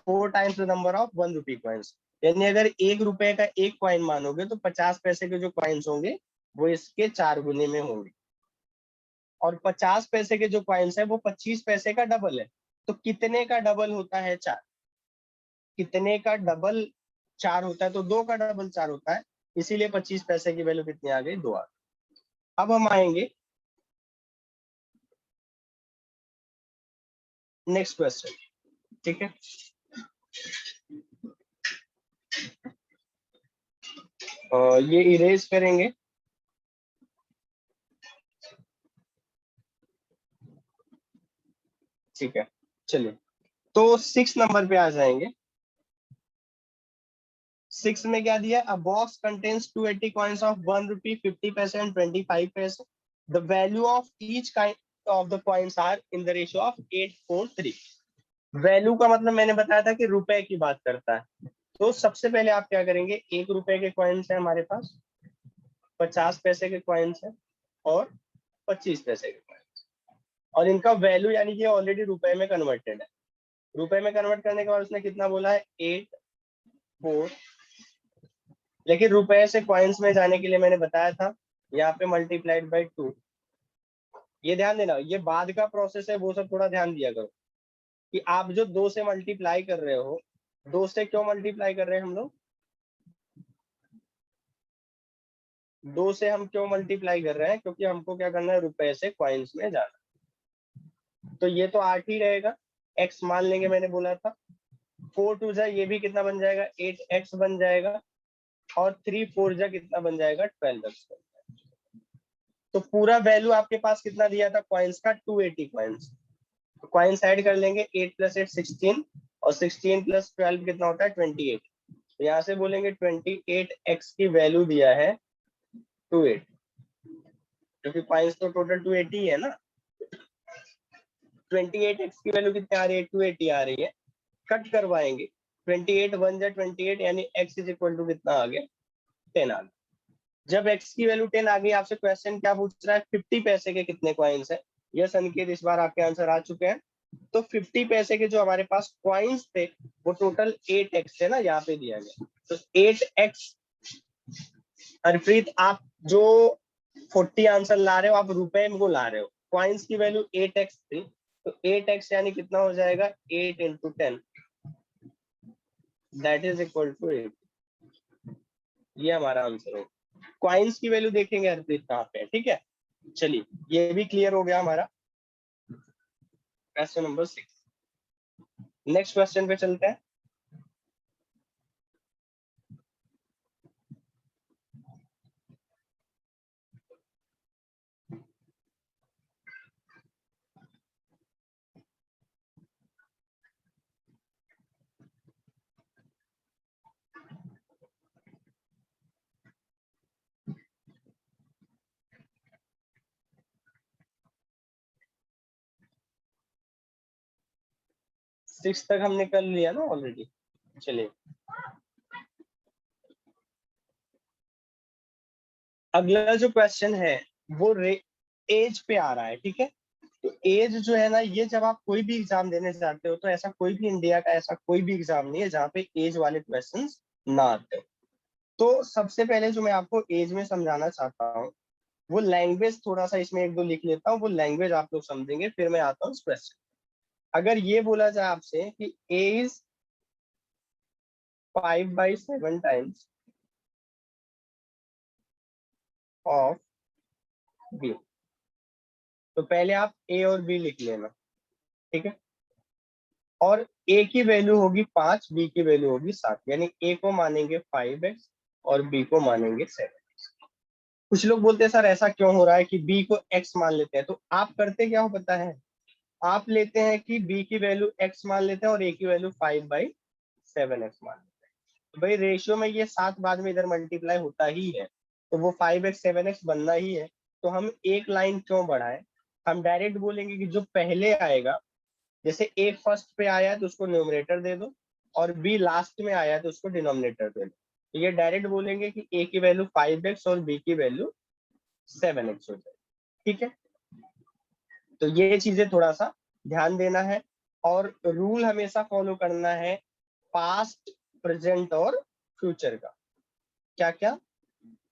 4 times the number of 1 rupee coins. यानी अगर 1 रुपए का एक क्वाइन मानोगे तो 50 पैसे के जो क्वाइंस होंगे वो इसके 4 गुने में होंगे। और 50 पैसे के जो क्वाइंस है वो 25 पैसे का डबल है। तो कितने का डबल होता है 4, कितने का डबल 4 होता है, तो 2 का डबल 4 होता है। इसीलिए 25 पैसे की वैल्यू कितनी आ गई, 2 आ गई। अब हम आएंगे नेक्स्ट क्वेश्चन, ठीक है। ये इरेज करेंगे, ठीक है। चलिए, तो 6 नंबर पे आ जाएंगे। 6 में क्या दिया, a box contains 280 coins of 1 rupee 50 paise and 25 paise. The value of each kind of the coins are in the ratio of 8:3। Value का मतलब मैंने बताया था कि रुपए की बात करता है। तो सबसे पहले आप क्या करेंगे, 1 रुपए के कॉइन्स है हमारे पास, 50 पैसे के कॉइन्स है और 25 पैसे के कॉइन्स, और इनका वैल्यू यानी कि ऑलरेडी रुपए में कन्वर्टेड है। रुपए में कन्वर्ट करने के बाद उसने कितना बोला है, 8:4। लेकिन रुपए से कॉइन्स में जाने के लिए मैंने बताया था यहाँ पे मल्टीप्लाइड बाई 2। ये ध्यान देना, ये बाद का प्रोसेस है, वो सब थोड़ा ध्यान दिया करो कि आप जो 2 से मल्टीप्लाई कर रहे हो, 2 से क्यों मल्टीप्लाई कर रहे हैं हम लोग, 2 से हम क्यों मल्टीप्लाई कर रहे हैं, क्योंकि हमको क्या करना है, रुपए से कॉइन्स में जाना। तो ये तो 8 ही रहेगा, एक्स मान लेंगे, मैंने बोला था। 4 2 जा ये भी कितना बन जाएगा, 8x बन जाएगा। और 3 4 जा कितना बन जाएगा, 12x। तो पूरा वैल्यू आपके पास कितना दिया था कॉइन्स का, 280 कॉइन्स। तो कॉइन्स ऐड कर लेंगे, 8 + 8 16, और 16 + 12 कितना होता है, 28। तो यहाँ से बोलेंगे 28x की वैल्यू दिया है 28, क्योंकि कॉइन्स तो टोटल 280 है ना। 28x की वैल्यू कितनी आ रही है, 280 आ रही है। कट करवाएंगे, 28 1 जा 28, यानी x इज इक्वल टू कितना आ गया, 10 आ गया। जब x की वैल्यू 10 आ गई, आपसे क्वेश्चन क्या पूछ रहा है, 50 पैसे के कितने कॉइन्स है। यस अनिकेत, इस बार आपके आंसर आ चुके हैं। तो 50 पैसे के जो हमारे पास कॉइन्स थे वो टोटल 8x है ना, यहाँ पे दिया गया। तो 8x, हरप्रीत आप जो 40 आंसर ला रहे हो, आप रुपए में को ला रहे हो, कॉइन्स की वैल्यू 8x थी, तो 8x यानी कितना हो जाएगा, 8 × 10, दैट इज इक्वल टू 8। ये हमारा आंसर है। कॉइन्स की वैल्यू देखेंगे हरप्रीत कहाँ पे है, ठीक है। चलिए, ये भी क्लियर हो गया हमारा क्वेश्चन नंबर 6। नेक्स्ट क्वेश्चन पे चलते हैं। सिक्स तक हमने कर लिया ना ऑलरेडी। चलिए, अगला जो क्वेश्चन है वो एज पे आ रहा है, ठीक है। तो एज जो है ना, ये जब आप कोई भी एग्जाम देने जाते हो तो ऐसा कोई भी इंडिया का ऐसा कोई भी एग्जाम नहीं है जहाँ पे एज वाले क्वेश्चंस ना आते हो। तो सबसे पहले जो मैं आपको एज में समझाना चाहता हूँ, वो लैंग्वेज थोड़ा सा इसमें एक दो लिख लेता हूँ, वो लैंग्वेज आप लोग समझेंगे, फिर मैं आता हूँ इस क्वेश्चन। अगर ये बोला जाए आपसे कि ए इज 5/7 टाइम्स ऑफ बी, तो पहले आप ए और बी लिख लेना, ठीक है। और ए की वैल्यू होगी 5, बी की वैल्यू होगी 7, यानी ए को मानेंगे 5x और बी को मानेंगे 7। कुछ लोग बोलते हैं सर ऐसा क्यों हो रहा है कि बी को x मान लेते हैं, तो आप करते क्या हो पता है, आप लेते हैं कि b की वैल्यू x मान लेते हैं और a की वैल्यू 5/7x मान लेते हैं। तो भाई रेशियो में ये 7 बाद में इधर मल्टीप्लाई होता ही है, तो वो 5x 7x बनना ही है। तो हम एक लाइन क्यों बढ़ाएं, हम डायरेक्ट बोलेंगे कि जो पहले आएगा, जैसे ए फर्स्ट पे आया है तो उसको न्यूमरेटर दे दो, और बी लास्ट में आया है तो उसको डिनोमिनेटर दे दो। तो ये डायरेक्ट बोलेंगे कि ए की वैल्यू 5x और बी की वैल्यू 7x हो जाए, ठीक है। तो ये चीजें थोड़ा सा ध्यान देना है, और रूल हमेशा फॉलो करना है पास्ट, प्रेजेंट और फ्यूचर का। क्या क्या,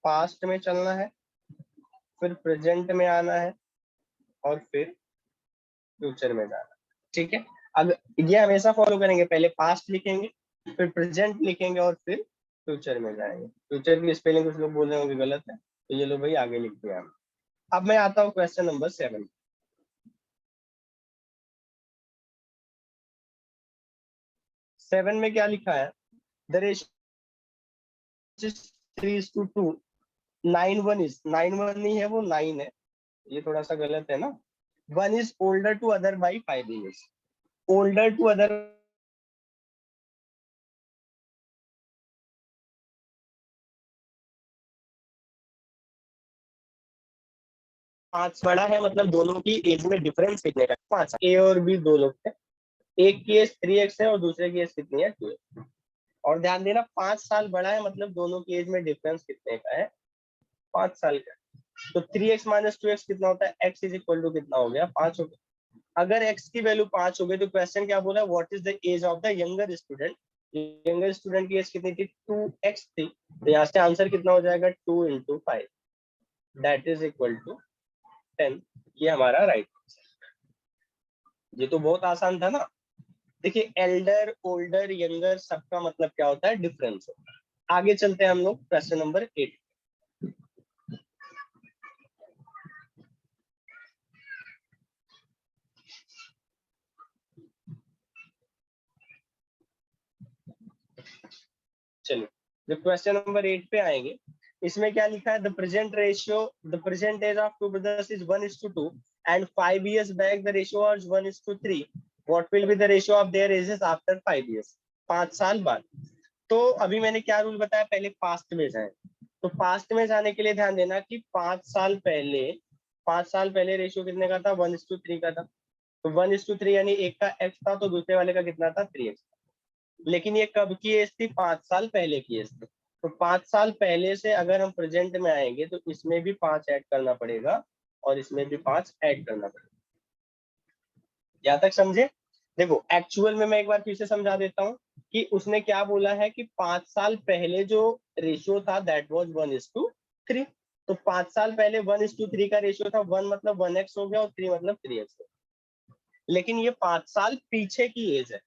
पास्ट में चलना है, फिर प्रेजेंट में आना है, और फिर फ्यूचर में जाना, ठीक है। अब ये हमेशा फॉलो करेंगे, पहले पास्ट लिखेंगे, फिर प्रेजेंट लिखेंगे, और फिर फ्यूचर में जाएंगे। फ्यूचर की स्पेलिंग कुछ लोग बोल रहे होंगे गलत है, तो ये लो भाई आगे लिख दिया। अब मैं आता हूँ क्वेश्चन नंबर 7। 7 में क्या लिखा है, द रेशियो 3:2, 9:1 इज, 9:1 नहीं है वो 9 है, ये थोड़ा सा गलत है ना। 1 is older to other by 5 years, older to other 5 बड़ा है, मतलब दोनों की एज में डिफरेंस कितने का, 5। ए और बी दो लोग थे, एक की एज 3x है और दूसरे की एज कितनी है, 2x। और ध्यान देना 5 साल बड़ा है, मतलब दोनों की एज में डिफरेंस कितने का है, 5 साल का। तो 3x माइनस 2x कितना होता है, x इज इक्वल टू कितना हो गया, 5 हो गया। अगर x की वैल्यू 5 हो गई तो क्वेश्चन क्या बोला, what is the age of the younger student. Younger student की एज कितनी थी, 2x थी, तो यहाँ से आंसर कितना हो जाएगा, 2 × 5, दैट इज इक्वल टू 10। ये हमारा राइट। ये तो बहुत आसान था ना। देखिए एल्डर, ओल्डर, यंगर सबका मतलब क्या होता है, डिफरेंस होता है। आगे चलते हैं हम लोग क्वेश्चन नंबर 8। चलिए जब क्वेश्चन नंबर 8 पे आएंगे, इसमें क्या लिखा है, the present ratio, the present age of two brothers is 1:2 and 5 years back the ratio was 1:3, what will be the ratio of their ages after 5 years, 5 साल बाद। तो अभी मैंने क्या रूल बताया, पहले पास्ट में जाए। तो पास्ट में जाने के लिए ध्यान देना कि 5 साल पहले, 5 साल पहले रेशियो कितने का था, 1:3 का था। तो 1:3 यानी एक का x था तो दूसरे वाले का कितना था, 3x। लेकिन ये कब की एज थी, 5 साल पहले की एज थी। तो 5 साल पहले से अगर हम प्रेजेंट में आएंगे तो इसमें भी 5 ऐड करना पड़ेगा, और इसमें भी 5 ऐड करना पड़ेगा। यहाँ तक समझे। देखो एक्चुअल में मैं एक बार फिर से समझा देता हूँ कि उसने क्या बोला है कि 5 साल पहले जो रेशियो था दैट वाज 1:3। तो 5 साल पहले 1:3 का रेशियो था, 1 मतलब 1x हो गया और 3 मतलब 3x हो गया। लेकिन ये 5 साल पीछे की एज है,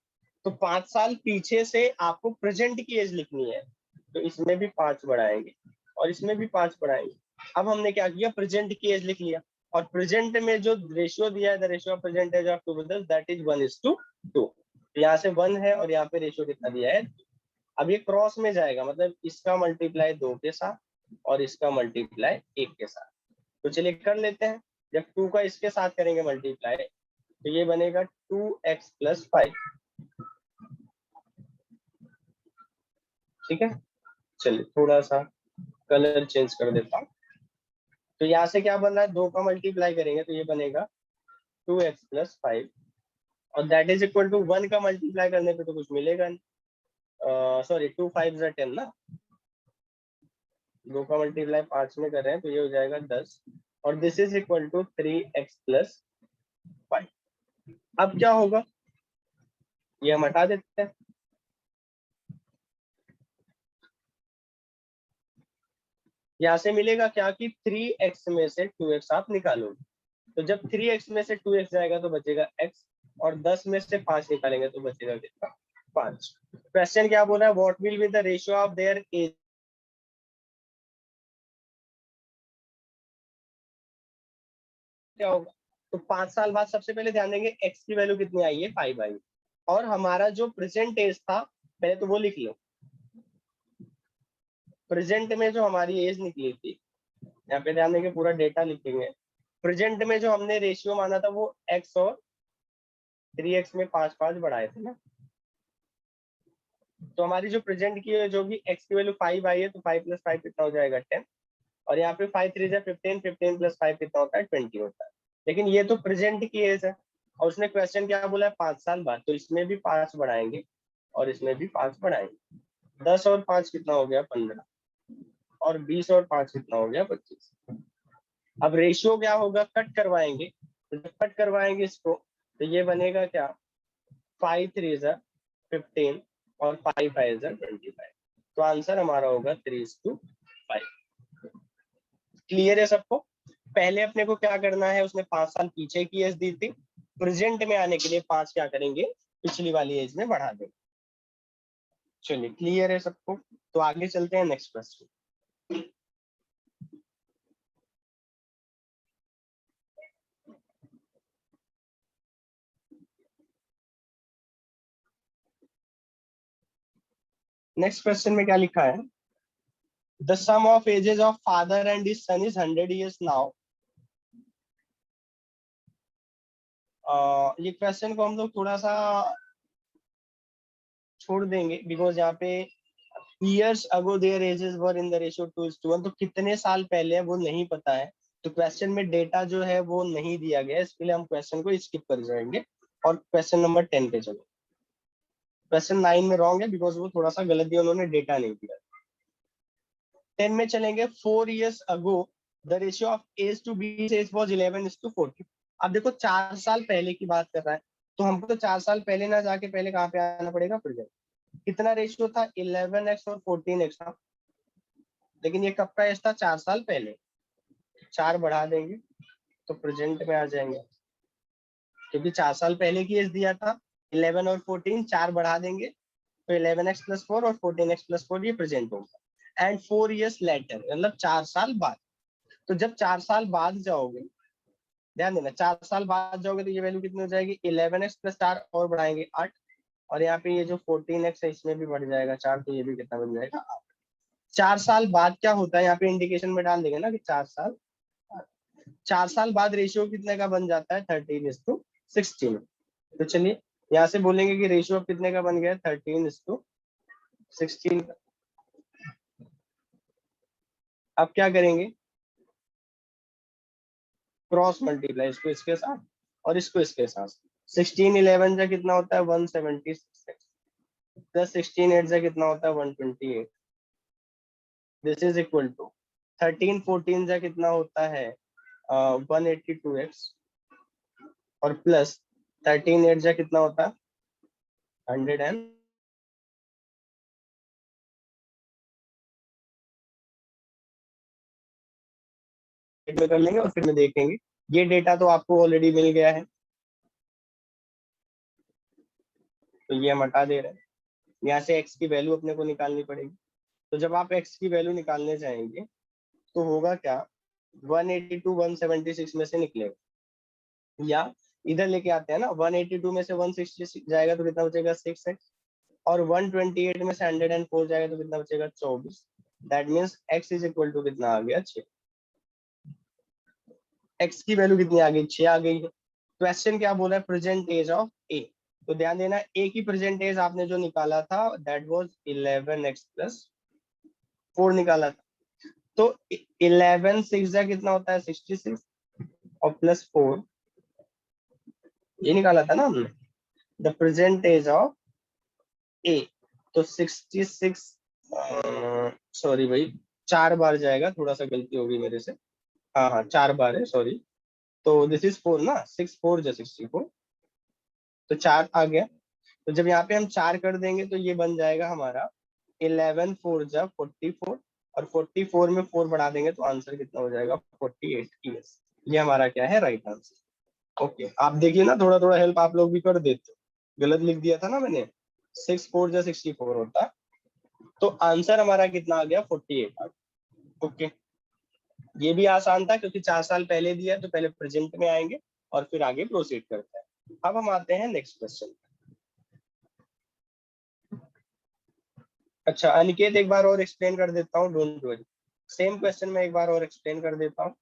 तो 5 साल पीछे से आपको प्रेजेंट की एज लिखनी है, तो इसमें भी 5 बढ़ाएंगे और इसमें भी 5 बढ़ाएंगे। अब हमने क्या किया, प्रेजेंट की एज लिख लिया, और प्रेजेंट में जो रेशियो दिया है, the ratio of present age of two brothers that is 1:2। यहाँ से 1 है और यहाँ पे रेशियो कितना दिया है। अब ये क्रॉस में जाएगा, मतलब इसका मल्टीप्लाई 2 के साथ और इसका मल्टीप्लाई 1 के साथ। तो चलिए कर लेते हैं। जब 2 का इसके साथ करेंगे मल्टीप्लाई, तो ये बनेगा 2x + 5, ठीक है। चलिए थोड़ा सा कलर चेंज कर देता हूँ। तो यहाँ से क्या बन रहा है, 2 का मल्टीप्लाई करेंगे तो ये बनेगा 2x + 5, और दैट इज इक्वल टू 1 का मल्टीप्लाई करने पे तो कुछ मिलेगा नहीं, सॉरी 2 5 10 ना, 2 का मल्टीप्लाई 5 में कर रहे हैं तो ये हो जाएगा 10, और this is equal to 3x + 5। अब क्या होगा, ये हम हटा देते हैं। यहाँ से मिलेगा क्या कि 3x में से 2x आप निकालोगे, तो जब 3x में से 2x जाएगा तो बचेगा x, और 10 में से 5 निकालेंगे तो बचेगा कितना, 5। क्वेश्चन क्या बोल रहा है, what will be the ratio of their age, क्या होगा। तो 5 साल बाद सबसे पहले ध्यान देंगे x की वैल्यू कितनी आई है, 5 आई, और हमारा जो प्रेजेंट एज था पहले तो वो लिख लो। प्रेजेंट में जो हमारी एज निकली थी, यहाँ पे ध्यान देंगे पूरा डेटा लिखेंगे। प्रेजेंट में जो हमने रेशियो माना था वो x और 3x में 5 बढ़ाए थे ना, तो हमारी जो प्रेजेंट की है जो भी x की वैल्यू 5 आई है, तो 5 + 5 कितना हो जाएगा 10, और यहाँ पे 5 3 15, 15 + 5 कितना होता है 20 होता है। लेकिन ये तो प्रेजेंट की एज है, और उसने क्वेश्चन क्या बोला है 5 साल बाद, तो इसमें भी 5 बढ़ाएंगे और इसमें भी 5 बढ़ाएंगे। 10 और 5 कितना हो गया 15, और 20 और 5 कितना हो गया 25। अब रेशियो क्या होगा, कट करवाएंगे, तो जब कट करवाएंगे इसको तो ये बनेगा क्या, 5 3 15 और 5 5 25। तो आंसर हमारा होगा 3:5। क्लियर है सबको। पहले अपने को क्या करना है, उसने 5 साल पीछे की एज दी थी, प्रेजेंट में आने के लिए 5 क्या करेंगे, पिछली वाली एज में बढ़ा देंगे। चलिए क्लियर है सबको, तो आगे चलते हैं नेक्स्ट क्वेश्चन। नेक्स्ट क्वेश्चन में क्या लिखा है, the sum of ages of father and his son is 100 years now. ये क्वेश्चन को हम लोग थोड़ा सा छोड़ देंगे, बिकॉज यहाँ पे years ago their ages were in the ratio 2:1, तो कितने साल पहले है वो नहीं पता है, तो क्वेश्चन में डेटा जो है वो नहीं दिया गया, इसके लिए हम क्वेश्चन को स्किप कर जाएंगे और क्वेश्चन नंबर 10 पे चलो। क्वेश्चन 9 में रॉन्ग है बिकॉज वो थोड़ा सा गलत दिया, उन्होंने डेटा नहीं दिया। 10 में चलेंगे, 4 years ago the ratio of age to beach age was 11:40। अब देखो 4 साल पहले की बात कर रहा है, तो हमको तो 4 साल पहले ना जाके पहले कहाँ पे आना पड़ेगा, प्रेजेंट। कितना रेशियो था, 11x और 14x था, लेकिन ये कब का एज था, 4 साल पहले। 4 बढ़ा देंगे तो प्रेजेंट में आ जाएंगे, क्योंकि 4 साल पहले की एज दिया था 11 और 14, 4 बढ़ा देंगे तो 11x + 4 और 14x + 4 ये प्रेजेंट होगा। एंड 4 years लेटर, मतलब 4 साल बाद। तो जब 4 साल बाद जाओगे, ध्यान देना 4 साल बाद जाओगे तो ये वैल्यू कितनी हो जाएगी, 11x + 4 और बढ़ाएंगे 8, और यहाँ पे ये जो 14x है इसमें भी बढ़ जाएगा 4, तो ये भी कितना बन जाएगा 8। 4 साल बाद क्या होता है, यहाँ पे इंडिकेशन में डाल देंगे ना कि 4 साल बाद रेशियो कितने का बन जाता है, 13:16। तो चलिए यहाँ से बोलेंगे कि रेशियो कितने का बन गया, 13:16। अब क्या करेंगे, क्रॉस मल्टीप्लाई, इसको इसके साथ और इसको इसके साथ। 16 11 जा कितना होता है 176, प्लस 16 8 जा कितना होता है 128। दिस इज इक्वल टू 13 14 जा कितना होता है 182x, और प्लस 13 8 जा कितना होता है 100 में कर लेंगे और फिर में देखेंगे। ये डेटा तो आपको ऑलरेडी मिल गया है, तो ये हम हटा दे रहे हैं। यहाँ से x की वैल्यू अपने को निकालनी पड़ेगी, तो जब आप x की वैल्यू निकालने जाएंगे तो होगा क्या, 182 176 में से निकलेगा, या इधर लेके आते हैं ना, 182 में से 166 जाएगा तो कितना बचेगा 6x, और 128 में से 104 जाएगा तो कितना बचेगा 24। That means x is equal to कितना आ गया 6। x की वैल्यू कितनी आ गई, 6 आ गई है। क्वेश्चन क्या बोला है, प्रेजेंट एज ऑफ a, तो ध्यान देना a की प्रेजेंट एज आपने जो निकाला था दैट वाज 11x + 4 निकाला था, तो 11 6 जा कितना होता है 66, और +4 ये निकाला था ना हमने, द प्रेजेंट एज ऑफ ए, तो 66, सॉरी भाई 4 बार जाएगा, थोड़ा सा गलती होगी मेरे से, हाँ हाँ 4 बार है सॉरी, तो दिस इज 4 ना, 6 4 जा 64, तो 4 आ गया। तो जब यहाँ पे हम 4 कर देंगे तो ये बन जाएगा हमारा 11 4 जा 44, और 44 में 4 बढ़ा देंगे तो आंसर कितना हो जाएगा 48 ईयर्स। ये हमारा क्या है राइट आंसर। ओके आप देखिए ना, थोड़ा थोड़ा हेल्प आप लोग भी कर देते हो, गलत लिख दिया था ना मैंने, 6 4 जा 64 होता, तो आंसर हमारा कितना आ गया 48 आ गया। ओके ये भी आसान था क्योंकि 4 साल पहले दिया, तो पहले प्रेजेंट में आएंगे और फिर आगे प्रोसीड करते हैं। अब हम आते हैं नेक्स्ट क्वेश्चन। अच्छा अनिकेत एक बार और एक्सप्लेन कर देता हूँ, डोंट वरी, सेम क्वेश्चन में एक बार और एक्सप्लेन कर देता हूँ।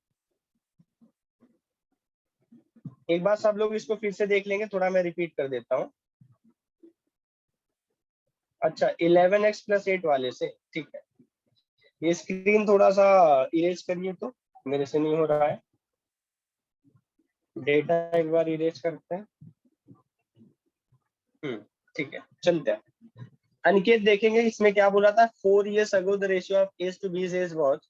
एक बार सब लोग इसको फिर से देख लेंगे, थोड़ा मैं रिपीट कर देता हूँ। अच्छा 11x + 8 वाले से, ठीक है। ये स्क्रीन थोड़ा सा इरेज करिए, तो मेरे से नहीं हो रहा है। डेटा एक बार इरेज करते हैं। ठीक है चलते हैं। अनिकेत देखेंगे इसमें क्या बोला था, 4 years ago the ratio of A to B is what?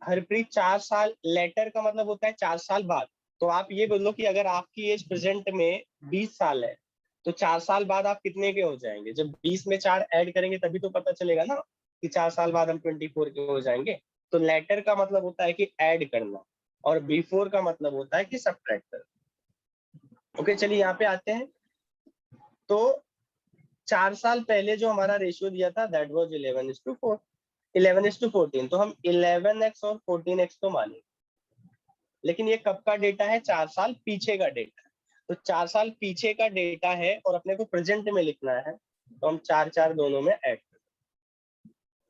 Harpreet 4 साल, लेटर का मतलब होता है 4 साल बाद। तो आप ये बोलो कि अगर आपकी एज प्रेजेंट में 20 साल है तो 4 साल बाद आप कितने के हो जाएंगे? जब 20 में 4 ऐड करेंगे तभी तो पता चलेगा ना कि 4 साल बाद हम 24 के हो जाएंगे। तो लेटर का मतलब होता है कि ऐड करना, और बिफोर का मतलब होता है कि सब्ट्रैक्ट करना। ओके चलिए यहाँ पे आते हैं। तो 4 साल पहले जो हमारा रेशियो दिया था दैट वाज 11:4, 11:14, तो हम 11x और 14x तो माने, लेकिन ये कब का डेटा है? 4 साल पीछे का डेटा है। तो 4 साल पीछे का डेटा है और अपने को प्रेजेंट में लिखना है, तो हम 4 4 दोनों में ऐड कर।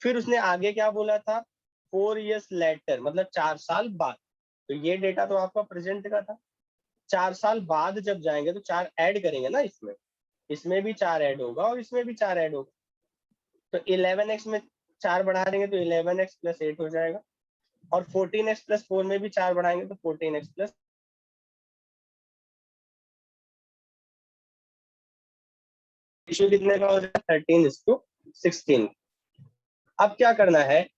फिर उसने आगे क्या बोला था, 4 years later मतलब 4 साल बाद। तो ये डेटा तो आपका प्रेजेंट का था। 4 साल बाद जब जाएंगे तो 4 ऐड करेंगे ना, इसमें इसमें भी 4 ऐड होगा और इसमें भी 4 ऐड होगा। तो 11x में 4 बढ़ा देंगे तो 11x + 8 हो जाएगा, और 14x + 4 में भी 4 बढ़ाएंगे तो 14x + रेशियो कितने का हो जाएगा 13:16। अब क्या करना है,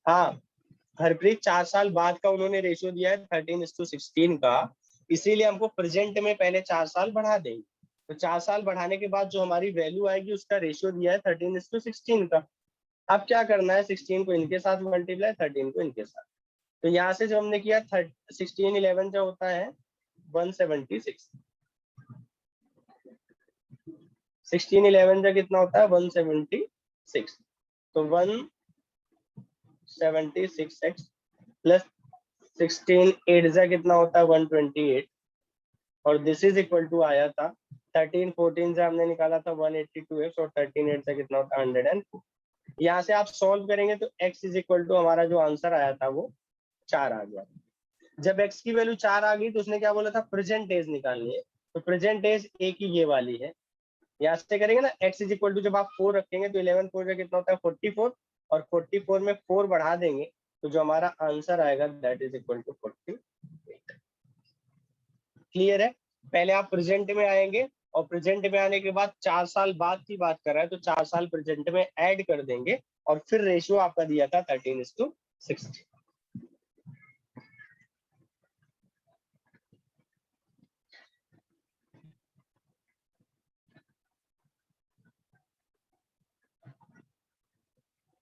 हाँ हरप्रीत 4 साल बाद का उन्होंने रेशियो दिया है 13:16 का, इसीलिए हमको प्रेजेंट में पहले 4 साल बढ़ा देंगे। तो 4 साल बढ़ाने के बाद जो हमारी वैल्यू आएगी उसका रेशियो दिया है 13:16 का। अब क्या करना है, 16 को इनके साथ मल्टीप्लाई, 13 को इनके साथ। तो यहाँ से जो हमने किया 16 11 जो होता है 176, 16 11 जो कितना होता है 176, तो 176x प्लस 16 8 जा कितना होता है 128, और दिस इज इक्वल टू आया था 13 14 से हमने निकाला था 182x, और 13 8 से कितना होता है 104। यहाँ से आप सॉल्व करेंगे तो x इज इक्वल टू हमारा जो आंसर आया था वो 4 आ गया। जब x की वैल्यू 4 आ गई तो उसने क्या बोला था, प्रेजेंट एज निकालनी है। तो प्रेजेंट एज a की ये वाली है, यहाँ से करेंगे ना x इज इक्वल टू, जब आप 4 रखेंगे तो 11 4 में कितना होता है 44, और 44 में 4 बढ़ा देंगे तो जो हमारा आंसर आएगा that is equal to 48। Clear है? पहले आप प्रेजेंट में आएंगे, और प्रेजेंट में आने के बाद 4 साल बाद की बात कर रहा है तो 4 साल प्रेजेंट में ऐड कर देंगे, और फिर रेशियो आपका दिया था 13:16।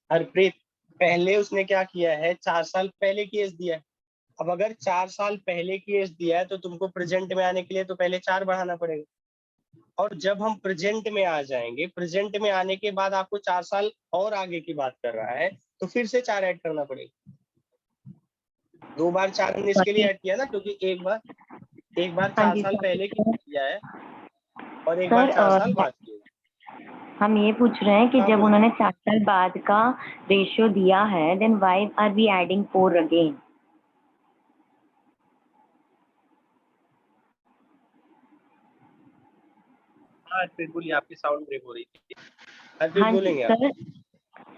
हरप्रीत पहले उसने क्या किया है, 4 साल पहले की एज दिया है। अब अगर 4 साल पहले की एज दिया है तो तुमको प्रेजेंट में आने के लिए तो पहले 4 बढ़ाना पड़ेगा, और जब हम प्रेजेंट में आ जाएंगे, प्रेजेंट में आने के बाद आपको 4 साल और आगे की बात कर रहा है तो फिर से 4 ऐड करना पड़ेगा। 2 बार 4 हमने इसके लिए ऐड किया ना, क्योंकि एक बार हाँ 4 जी साल सर। पहले किया है और एक बार सर 4 साल बाद किया है। हम ये पूछ रहे हैं कि हाँ जब बोलिए। उन्होंने 4 साल बाद का रेशियो दिया है, then why are we adding 4 again? हाँ फिर बोलिए, आपकी साउंड ब्रेक हो रही थी। हाँ फिर हाँ जी बोलेंगे आप। सर।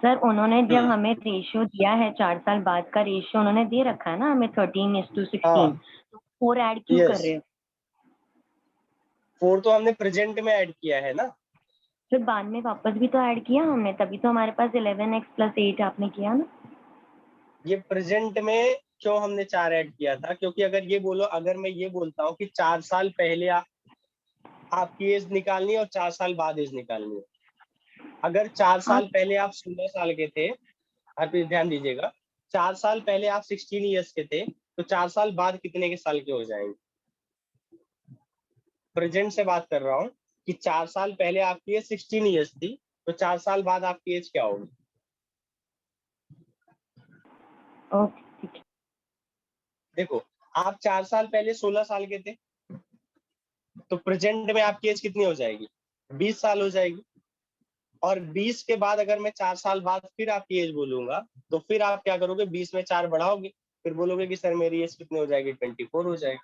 सर उन्होंने जब हमें रेशियो दिया है, 4 साल बाद का रेशियो उन्होंने दे रखा है ना हमें 13:16, हाँ तो 4 ऐड क्यों कर यस, रहे हो? 4 तो हमने प्रेजेंट में ऐड किया है ना। फिर बाद में वापस भी तो ऐड किया हमने, तभी तो हमारे पास 11x + 8 आपने किया ना। ये प्रेजेंट में क्यों हमने 4 ऐड किया था, क्योंकि अगर ये बोलो, अगर मैं ये बोलता हूँ कि 4 साल पहले आपकी एज निकालनी है और 4 साल बाद एज निकालनी है। अगर 4 साल पहले आप 16 साल के थे, आप ध्यान दीजिएगा, 4 साल पहले आप 16 ईयर्स के थे, तो 4 साल बाद कितने के साल के हो जाएंगे? प्रेजेंट से बात कर रहा हूँ कि 4 साल पहले आपकी एज 16 ईयर्स थी, तो 4 साल बाद आपकी एज क्या होगी? ओके ठीक है। देखो, आप 4 साल पहले 16 साल के थे, तो प्रेजेंट में आपकी एज कितनी हो जाएगी? 20 साल हो जाएगी। और 20 के बाद अगर मैं 4 साल बाद फिर आपकी एज बोलूंगा, तो फिर आप क्या करोगे? 20 में 4 बढ़ाओगे, फिर बोलोगे कि सर मेरी एज कितनी हो जाएगी? 24 हो जाएगी।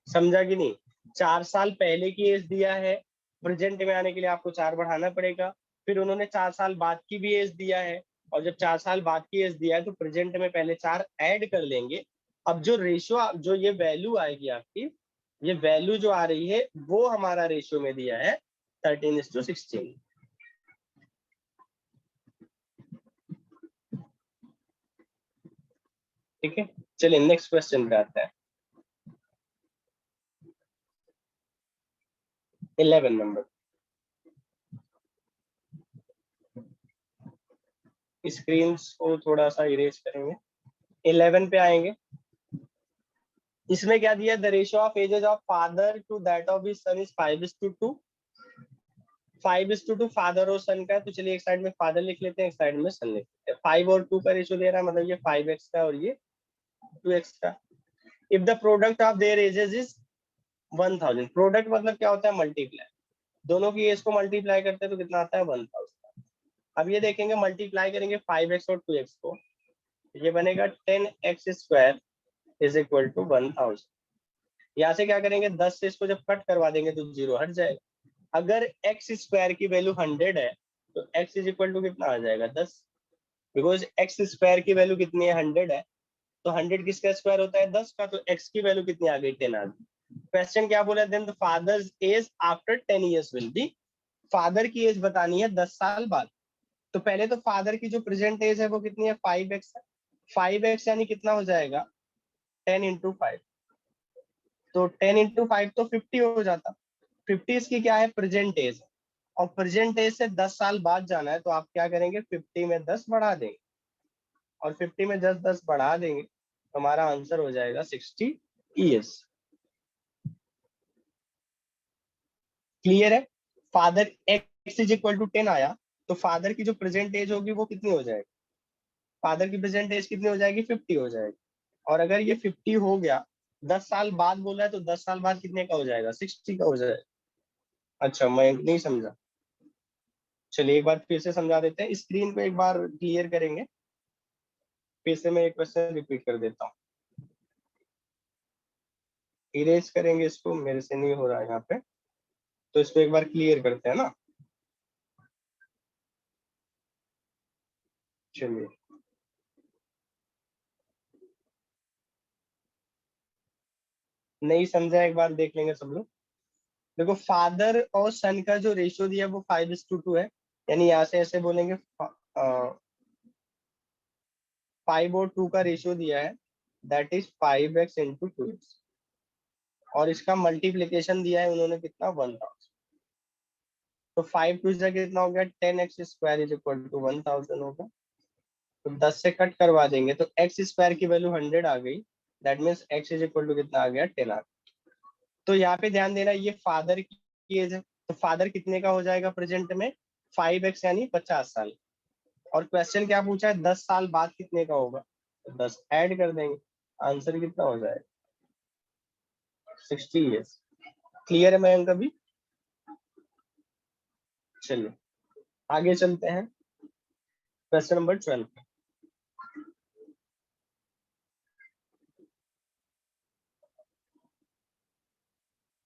समझा कि नहीं? 4 साल पहले की एज दिया है, प्रेजेंट में आने के लिए आपको 4 बढ़ाना पड़ेगा। फिर उन्होंने 4 साल बाद की भी एज दिया है, और जब 4 साल बाद की एज दिया है तो प्रेजेंट में पहले 4 ऐड कर लेंगे। अब जो रेशियो, जो ये वैल्यू आएगी आपकी, ये वैल्यू जो आ रही है वो हमारा रेशियो में दिया है 13:16। ठीक है, चलिए नेक्स्ट क्वेश्चन पे आते हैं। 11 नंबर, स्क्रीन को थोड़ा सा इरेज करेंगे। 11 पे आएंगे। इसमें क्या दिया? The ratio of ages of father to that of his son is 5:2। 5:2 father और सन का है, तो चलिए एक साइड में फादर लिख लेते हैं, एक साइड में सन लिख लेते हैं। 5 और 2 का रेशियो दे रहा है, मतलब ये 5x का और ये 2x का। If the product of their edges is 1000, product मतलब क्या होता है? मल्टीप्लाई। दोनों की एज को मल्टीप्लाई करते हैं तो कितना आता है? 1000। अब ये देखेंगे, मल्टीप्लाई करेंगे 5x और 2x को, ये बनेगा 10x square is equal to 1000। यहाँ से क्या करेंगे? 10 से इसको जब कट करवा देंगे तो 0 हट जाएगा। अगर x स्क्वायर की वैल्यू 100 है, तो x इज इक्वल टू कितना आ जाएगा? 10। बिकॉज x स्क्वायर की वैल्यू कितनी है? 100 है, तो 100 किसका स्क्वायर होता है? 10 का। तो x की वैल्यू कितनी आ गई? 10 आ गई। क्वेश्चन क्या बोला? Then the father's age after 10 years will be, father की एज बतानी है 10 साल बाद। तो पहले तो फादर की जो प्रेजेंट एज है वो कितनी है? 5x है। 5x यानी कितना हो जाएगा? 10 × 5। तो 10 × 5 तो 50 हो जाता। 50 इसकी क्या है? Present age. और प्रेजेंट एज से 10 साल बाद जाना है, तो आप क्या करेंगे? 50 में 10 बढ़ा देंगे, और 50 में 10 बढ़ा देंगे, तो हमारा आंसर हो जाएगा 60 ईयर्स। क्लियर है? Father x is equal to 10 आया, तो फादर की जो प्रेजेंट एज होगी वो कितनी हो जाएगी? फादर की प्रेजेंट एज कितनी हो जाएगी? 50 हो जाएगी। और अगर ये 50 हो गया, 10 साल बाद बोला है, तो 10 साल बाद कितने का हो जाएगा? 60 का हो जाएगा। अच्छा, मैं नहीं समझा। चलिए एक बार फिर से समझा देते हैं, स्क्रीन को एक बार क्लियर करेंगे। फिर से मैं एक क्वेश्चन रिपीट कर देता हूँ, इरेज करेंगे इसको, मेरे से नहीं हो रहा है यहाँ पे, तो इसको एक बार क्लियर करते हैं ना। चलिए, नहीं समझा, एक बार देख लेंगे सब लोग। देखो, फादर और सन का जो रेशियो दिया है वो 5:2 है, यानी यहाँ से ऐसे बोलेंगे 5 और 2 का रेशियो दिया है, दैट इज 5x × 2x। और इसका मल्टीप्लीकेशन दिया है उन्होंने कितना? 1000। तो 5 2 से कितना हो गया? 10x square is equal to 1000 होगा। तो 10 से कट करवा देंगे, तो x स्क्वायर की वैल्यू 100 आ गई, that means x is equal to कितना आ गया? 10 आ गया। तो यहाँ पे ध्यान देना, ये फादर की एज है, तो फादर कितने का हो जाएगा प्रेजेंट में? 5x यानी 50 साल। और क्वेश्चन क्या पूछा है? 10 साल बाद कितने का होगा? तो 10 ऐड कर देंगे, आंसर कितना हो जाएगा? 60 ईयर्स। क्लियर है मयंक अभी? चलिए आगे चलते हैं, क्वेश्चन नंबर 12।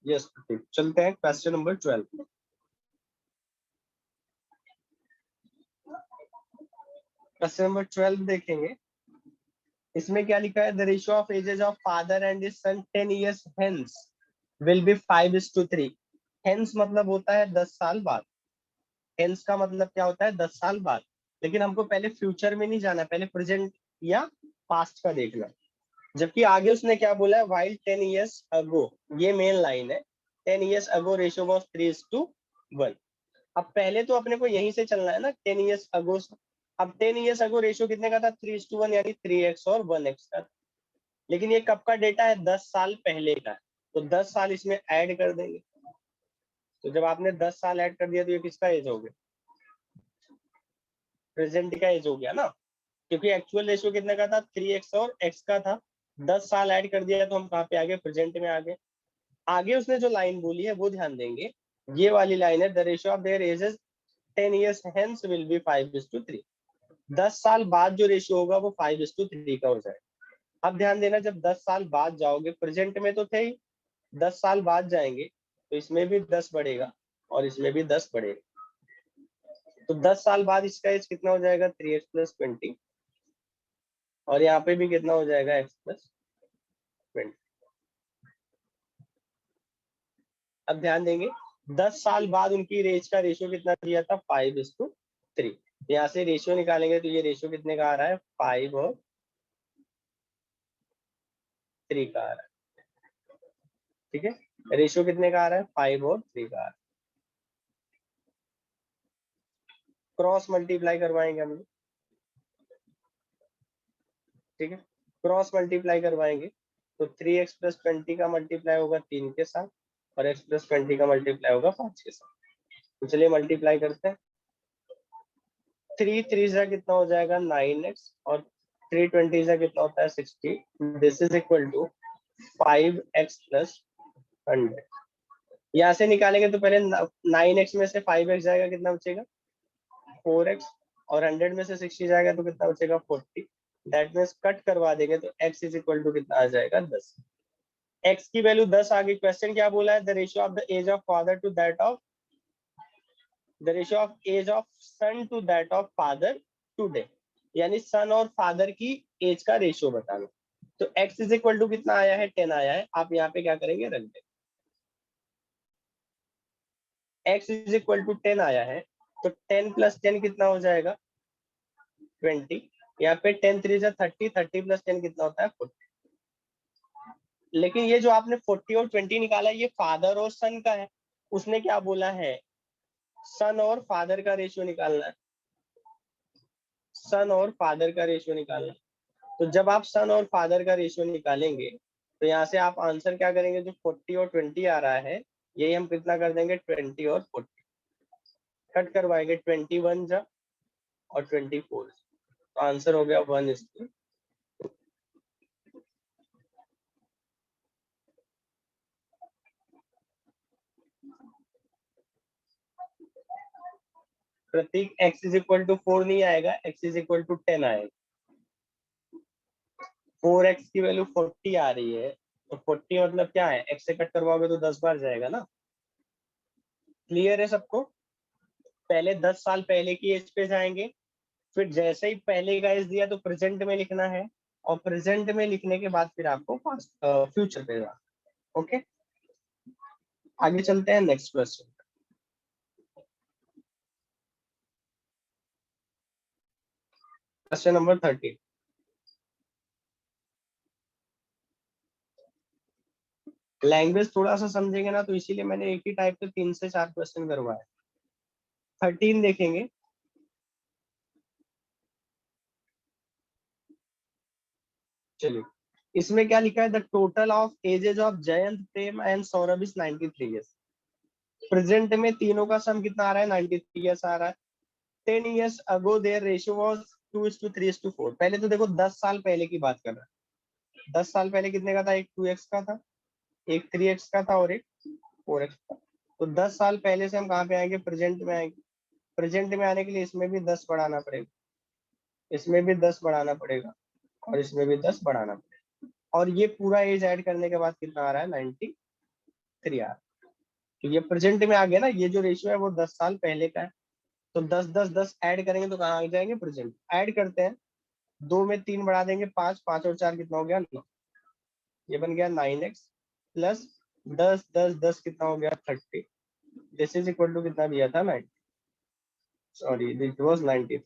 यस, चलते हैं क्वेश्चन नंबर 12। क्वेश्चन नंबर 12 देखेंगे। इसमें क्या लिखा है? The ratio of ages of father and his son 10 years hence will be 5:3। Hence मतलब होता है 10 साल बाद। हेंस का मतलब क्या होता है? 10 साल बाद। लेकिन हमको पहले फ्यूचर में नहीं जाना, पहले प्रेजेंट या पास्ट का देखना। जबकि आगे उसने क्या बोला है, वाइल 10 years ago, ये मेन लाइन है, 10 years ago रेशियो वाज 3:1। अब पहले तो अपने को यहीं से चलना है ना, 10 years ago। अब 10 years ago रेशियो कितने का था, 3:1, यानी 3x और 1x का। लेकिन ये कब का डेटा है, 10 साल पहले का है, तो 10 साल इसमें ऐड कर देंगे। तो जब आपने 10 साल ऐड कर दिया तो ये किसका एज हो गया, प्रेजेंट का एज हो गया ना, क्योंकि एक्चुअल रेशियो कितने का था, 3x और x का था। 10 साल ऐड कर दिया तो हम कहाँ पे आ गए, प्रेजेंट में आ गए। आगे उसने जो लाइन बोली है वो ध्यान देंगे, ये वाली लाइन है, the ratio of their edges 10 years hence will be 5:3। 10 साल बाद जो रेशियो होगा वो 5:3 का हो जाएगा। अब ध्यान देना, जब 10 साल बाद जाओगे, प्रेजेंट में तो थे ही, 10 साल बाद जाएंगे तो इसमें भी 10 बढ़ेगा और इसमें भी 10 बढ़ेगा। तो 10 साल बाद इसका एज कितना हो जाएगा, 3x + 20, और यहाँ पे भी कितना हो जाएगा, x + 20। अब ध्यान देंगे, 10 साल बाद उनकी एज का रेशियो कितना दिया था, 5:3। यहाँ से रेशियो निकालेंगे तो ये रेशियो कितने का आ रहा है, 5 और 3 का आ रहा है। ठीक है, रेशियो कितने का आ रहा है, 5 और 3 का आ रहा है। क्रॉस मल्टीप्लाई करवाएंगे हम लोग, ठीक है, क्रॉस मल्टीप्लाई करवाएंगे तो 3x + 20 का मल्टीप्लाई होगा 3 के साथ, और x + 20 का मल्टीप्लाई होगा 5 के साथ। तो चलिए मल्टीप्लाई करते हैं, 3 3 से कितना हो जाएगा, 9x, और 3 20 से कितना होता है, 60। This is equal to 5x + 100। यहाँ से निकालेंगे तो पहले 9x में से 5x जाएगा, कितना बचेगा, 4x, और 100 में से 60 जाएगा तो कितना बचेगा, 40। दैट मीन्स कट करवा देंगे तो x इज इक्वल टू कितना आ जाएगा, 10। x की वैल्यू 10 आ गई। क्वेश्चन क्या बोला है, the ratio of the age of father to that of, the ratio of age of son to that of father today, यानी सन और फादर की एज का रेशियो बताना। तो x इज इक्वल टू कितना आया है, 10 आया है। आप यहाँ पे क्या करेंगे, रख देंगे, x इज इक्वल टू 10 आया है, तो 10 + 10 कितना हो जाएगा, 20। यहाँ पे 10 3 जा 30, 30 + 10 कितना होता है, 40। लेकिन ये जो आपने 40 और 20 निकाला ये फादर और सन का है, उसने क्या बोला है, सन और फादर का रेशियो निकालना है, सन और फादर का रेशियो निकालना है। तो जब आप सन और फादर का रेशियो निकालेंगे तो यहाँ से आप आंसर क्या करेंगे, जो 40 और 20 आ रहा है यही हम कितना कर देंगे, 20 और 40 कट करवाएंगे, 21 जा और 24, तो आंसर हो गया 1:2। प्रतीक x इज इक्वल टू 4 नहीं आएगा, x इज इक्वल टू 10 आएगा। 4x की वैल्यू 40 आ रही है, तो 40 मतलब क्या है, x से कट करवाओगे तो 10 बार जाएगा ना। क्लियर है सबको, पहले 10 साल पहले की एज पे जाएंगे, फिर जैसे ही पहले का एज दिया तो प्रेजेंट में लिखना है, और प्रेजेंट में लिखने के बाद फिर आपको पास्ट फ्यूचर पे जाना। ओके, आगे चलते हैं next question. Question number 13। Language थोड़ा सा समझेंगे ना, तो इसीलिए मैंने एक ही टाइप के 3 से 4 क्वेश्चन करवाए। 13 देखेंगे, चलिए इसमें क्या लिखा है, the total of ages of Jayant, Prem and Saurabh is 93 years. Present में तीनों का सम कितना आ रहा है, 93 ईयर्स आ रहा है। 10 years ago their ratio was 2:3:4। पहले तो देखो 10 साल पहले की बात कर रहा है, 10 साल पहले कितने का था, एक 2x का था, एक 3x का था, और एक 4x का। तो 10 साल पहले से हम कहाँ पे आएंगे, प्रेजेंट में आएंगे। प्रेजेंट में आने के लिए इसमें भी 10 बढ़ाना पड़ेगा, इसमें भी 10 बढ़ाना पड़ेगा, और इसमें भी 10 बढ़ाना पड़ेगा, और ये पूरा एज ऐड करने के बाद कितना आ रहा है, 93 आ रहा है। तो ये प्रेजेंट में आ गया ना, ये जो रेशियो है वो 10 साल पहले का है। तो 10 10 10 ऐड करेंगे तो कहाँ आ जाएंगे, प्रेजेंट। ऐड करते हैं, 2 में 3 बढ़ा देंगे, 5, 5 और 4 कितना हो गया, 9। ये बन गया 9x प्लस 10 10 10 कितना हो गया, 30। दिस इज इक्वल टू कितना दिया था, 90, सॉरी दिस वाज 93।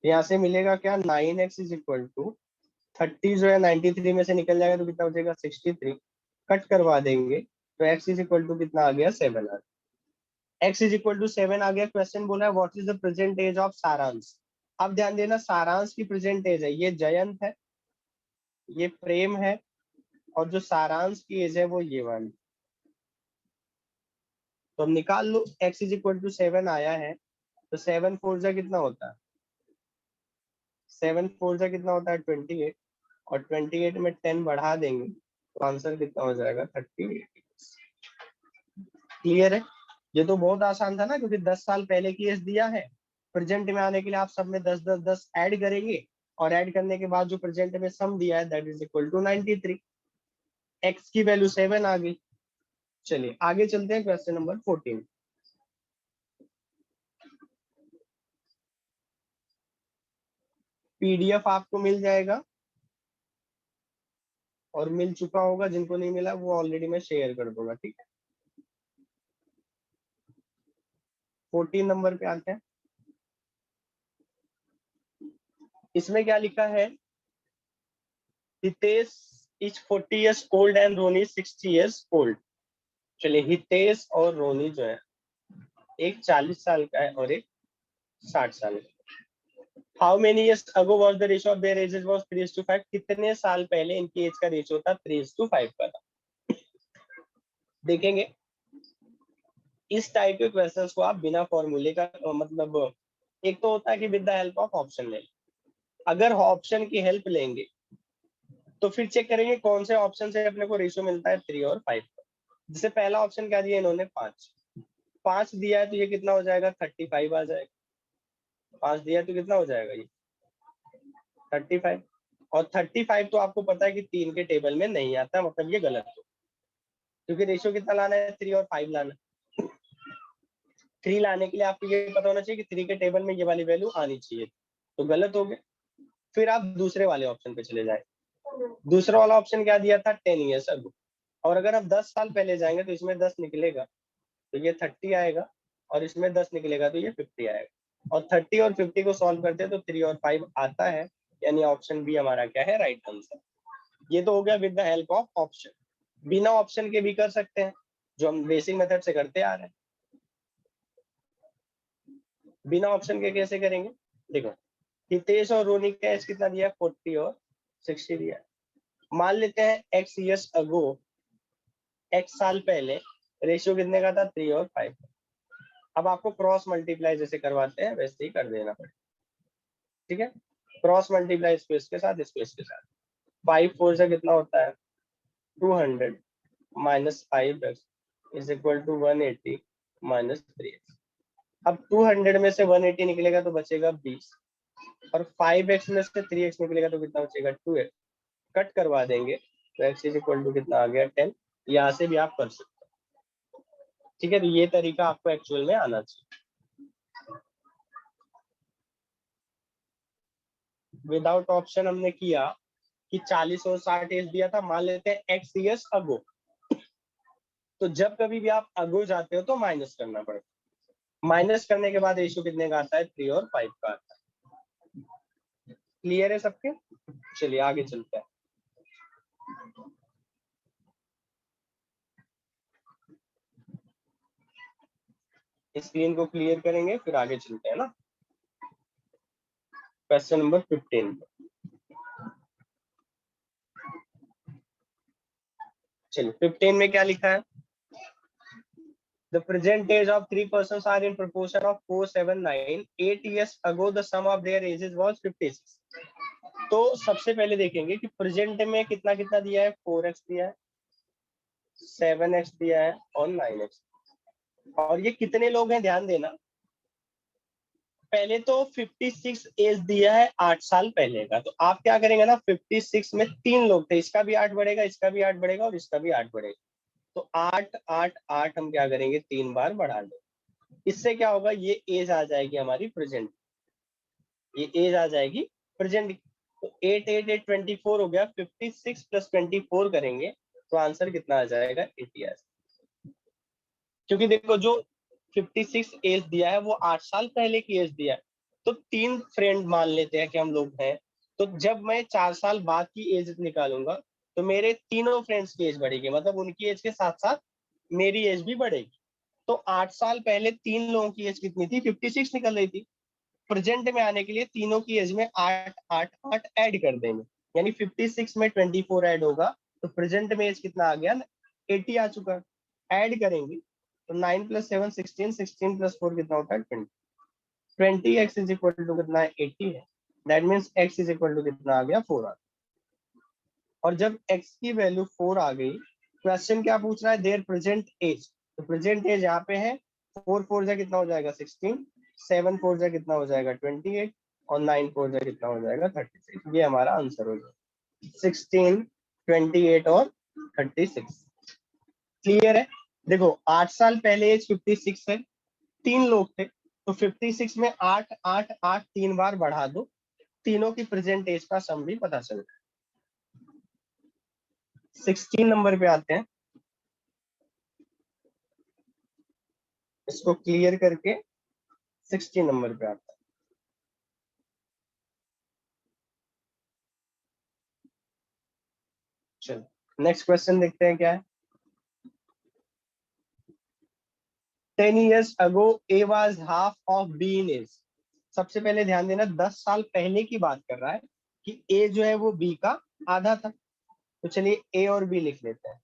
यहाँ से मिलेगा क्या, 9x इज इक्वल टू 30 जो है 93 में से निकल जाएगा तो कितना हो जाएगा 63, कट करवा देंगे तो x इज इक्वल टू कितना आ गया 7 आ गया। x इज इक्वल टू 7 आ गया। क्वेश्चन बोला है what is the present age of Saransh. अब ध्यान देना सारांश की प्रेजेंट एज है, ये जयंत है, ये प्रेम है, और जो सारांश की एज है वो ये वाली। तो हम निकाल लो, x इज इक्वल टू 7 आया है तो 7 4 जा कितना होता है, 7 4 जा कितना होता है 28, और 28 में 10 बढ़ा देंगे तो आंसर कितना हो जाएगा 38। क्लियर है। ये तो बहुत आसान था ना, क्योंकि 10 साल पहले की एज दिया है। प्रेजेंट में आने के लिए आप सब में 10 10 10 ऐड करेंगे, और ऐड करने के बाद जो प्रेजेंट में सम दिया है that is equal to 93। x की वैल्यू 7 आ गई। चलिए आगे चलते हैं क्वेश्चन नंबर 14। पीडीएफ आपको मिल जाएगा, और मिल चुका होगा, जिनको नहीं मिला वो ऑलरेडी मैं शेयर कर दूंगा, ठीक है। 14 नंबर पे आते हैं। इसमें क्या लिखा है, Hitesh is 40 years old and Ronnie 60 years old। चलिए हितेश और रोनी जो है, एक 40 साल का है और एक 60 साल का। How many years ago was the ratio of their ages was 3:5। कितने साल पहले इनकी एज का रेशियो था 3:5 का था। देखेंगे इस टाइप के क्वेश्चंस को आप बिना फॉर्मूले का मतलब, एक तो होता है कि with the help of option ले, अगर ऑप्शन की हेल्प लेंगे तो फिर चेक करेंगे कौन से ऑप्शन से अपने को रेशियो मिलता है 3 और 5 का। जैसे पहला ऑप्शन क्या दिया इन्होंने 5 दिया है तो ये कितना हो जाएगा 35 आ जाएगा। 5 दिया है तो कितना हो जाएगा ये 35, और 35 तो आपको पता है कि 3 के टेबल में नहीं आता, मतलब ये गलत हो, क्योंकि रेशियो कितना लाना है 3 और 5 लाना है। 3 लाने के लिए आपको ये पता होना चाहिए कि 3 के टेबल में ये वाली वैल्यू आनी चाहिए, तो गलत हो गया। फिर आप दूसरे वाले ऑप्शन पे चले जाए। दूसरा वाला ऑप्शन क्या दिया था 10 ईयर्स अगो, और अगर आप 10 साल पहले जाएंगे तो इसमें 10 निकलेगा तो ये 30 आएगा, और इसमें 10 निकलेगा तो ये 50 आएगा, और 30 और 50 को सॉल्व करते हैं तो 3 और 5 आता है, यानी ऑप्शन बी हमारा क्या है राइट आंसर। ये तो हो गया with the help of option. बिना ऑप्शन के भी कर सकते हैं, जो हम बेसिक मेथड से करते आ रहे हैं। बिना ऑप्शन के कैसे करेंगे, देखो हितेश और रोनी का एज कितना दिया है 40 और 60 दिया है। मान लेते हैं x years ago, x साल पहले रेशियो कितने का था 3 और 5। अब आपको क्रॉस मल्टीप्लाई जैसे करवाते हैं वैसे ही कर देना पड़ेगा, ठीक है। क्रॉस मल्टीप्लाई इसको इसके साथ, इसको इसके साथ। 5 4 से कितना होता है 200 minus 5x is equal to 180 minus 3x। अब 200 में से 180 निकलेगा तो बचेगा 20, और 5x में से 3x निकलेगा तो कितना बचेगा 2x। कट करवा देंगे तो x इज इक्वल टू कितना आ गया 10। यहाँ से भी आप कर सकते हो, ठीक है। तो ये तरीका आपको एक्चुअल में आना चाहिए। विदाउट ऑप्शन हमने किया कि 40 और 60 एज दिया था, मान लेते हैं x years ago। तो जब कभी भी आप अगो जाते हो तो माइनस करना पड़ता है, माइनस करने के बाद रेशियो कितने का आता है 3 और 5 का आता है। क्लियर है सबके। चलिए आगे चलते हैं। स्क्रीन को क्लियर करेंगे फिर आगे चलते हैं ना। Question number 15। चलिए 15 में क्या लिखा है, the present age of 3 persons are in proportion of 4 7 9। 8 years ago the sum of their ages was 56। तो सबसे पहले देखेंगे कि प्रेजेंट में कितना कितना दिया है, 4x दिया है, 7x दिया है और 9x। और ये कितने लोग हैं ध्यान देना। पहले तो 56 एज दिया है 8 साल पहले का, तो आप क्या करेंगे ना 56 में 3 लोग थे, इसका भी 8 बढ़ेगा, इसका भी 8 बढ़ेगा और इसका भी 8 बढ़ेगा, तो 8 8 8 हम क्या करेंगे 3 बार बढ़ा देंगे। इससे क्या होगा ये एज आ जाएगी हमारी प्रेजेंट, ये एज आ जाएगी प्रेजेंट। तो 8 8 8 24 हो गया, 56 प्लस 24 करेंगे तो आंसर कितना आ जाएगा 80 आ जाएगा। क्योंकि देखो जो 56 एज दिया है वो 8 साल पहले की एज दिया है, तो 3 फ्रेंड मान लेते हैं कि हम लोग हैं, तो जब मैं 4 साल बाद की एज निकालूंगा तो मेरे तीनों फ्रेंड्स की एज बढ़ेगी, मतलब उनकी एज के साथ साथ मेरी एज भी बढ़ेगी। तो 8 साल पहले 3 लोगों की एज कितनी थी? 56 निकल रही थी। प्रेजेंट में आने के लिए तीनों की एज में 8 8 8 ऐड कर देंगे, यानी 56 में 24 ऐड होगा, तो प्रेजेंट में एज कितना आ गया? 80 आ चुका है। ऐड करेंगे तो 9 + 7 16, 16 + 4 कितना होता है? 20। 20x इज इक्वल टू कितना है? 80 है। That means x is equal to कितना आ गया? 4 आ गया। और जब x की वैल्यू 4 आ गई, क्वेश्चन क्या पूछ रहा है? Their present age. तो प्रेजेंट एज यहाँ पे है, 4 4 जा कितना हो जाएगा? 16, 7 4 जा कितना हो जाएगा? 28, और 9 4 जा कितना हो जाएगा? 36। ये हमारा आंसर हो जाएगा, 16, 28 और 36। क्लियर है? देखो 8 साल पहले एज 56 है, 3 लोग थे, तो 56 में 8 8 8 3 बार बढ़ा दो, तीनों की प्रेजेंट एज का सम भी पता चल जाए। 16 नंबर पे आते हैं, इसको क्लियर करके 16 नंबर पे आता है। चलो नेक्स्ट क्वेश्चन देखते हैं क्या है। 10 years ago A was half of B in age। सबसे पहले ध्यान देना 10 साल पहले की बात कर रहा है कि A जो है वो B का आधा था। तो चलिए A और B लिख लेते हैं।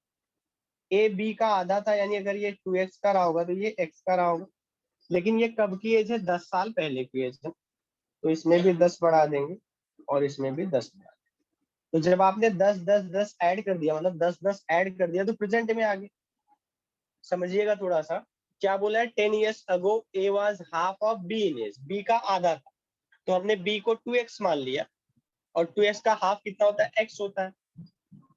A B का आधा था, यानी अगर ये 2x का रहा होगा तो ये x का रहा होगा। लेकिन ये कब की एज है? 10 साल पहले की एज है, तो इसमें भी 10 बढ़ा देंगे और इसमें भी 10 बढ़ा देंगे। तो जब आपने 10 10 10 ऐड कर दिया, मतलब 10 10 ऐड कर दिया, तो प्रेजेंट में आ गए। समझिएगा थोड़ा सा, क्या बोला है? 10 years ago A was half of B in age। B का आधा था, तो हमने B को 2x मान लिया, और 2x का हाफ कितना होता है? x होता है।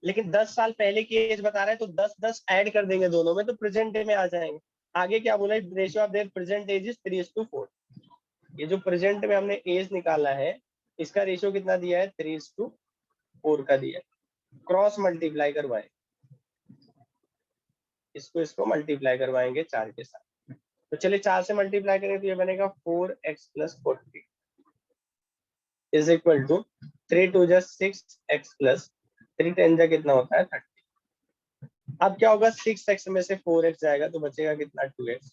लेकिन 10 साल पहले की एज बता रहा है, तो 10 10 ऐड कर देंगे दोनों में, तो प्रेजेंट में आ जाएंगे। आगे क्या बोला है? Ratio of their present age is 3:4। ये जो प्रेजेंट में हमने एज निकाला है, इसका रेशियो कितना दिया है? 3:4 का दिया है। क्रॉस मल्टीप्लाई करवाए, इसको मल्टीप्लाई करवाएंगे 4 के साथ। तो चलिए 4 से मल्टीप्लाई करेंगे तो ये बनेगा 4x + 40 इज इक्वल टू 3 2 जा 6x + 3 10 जा कितना होता है? 30। अब क्या होगा? 6x में से 4x जाएगा तो बचेगा कितना? 2x,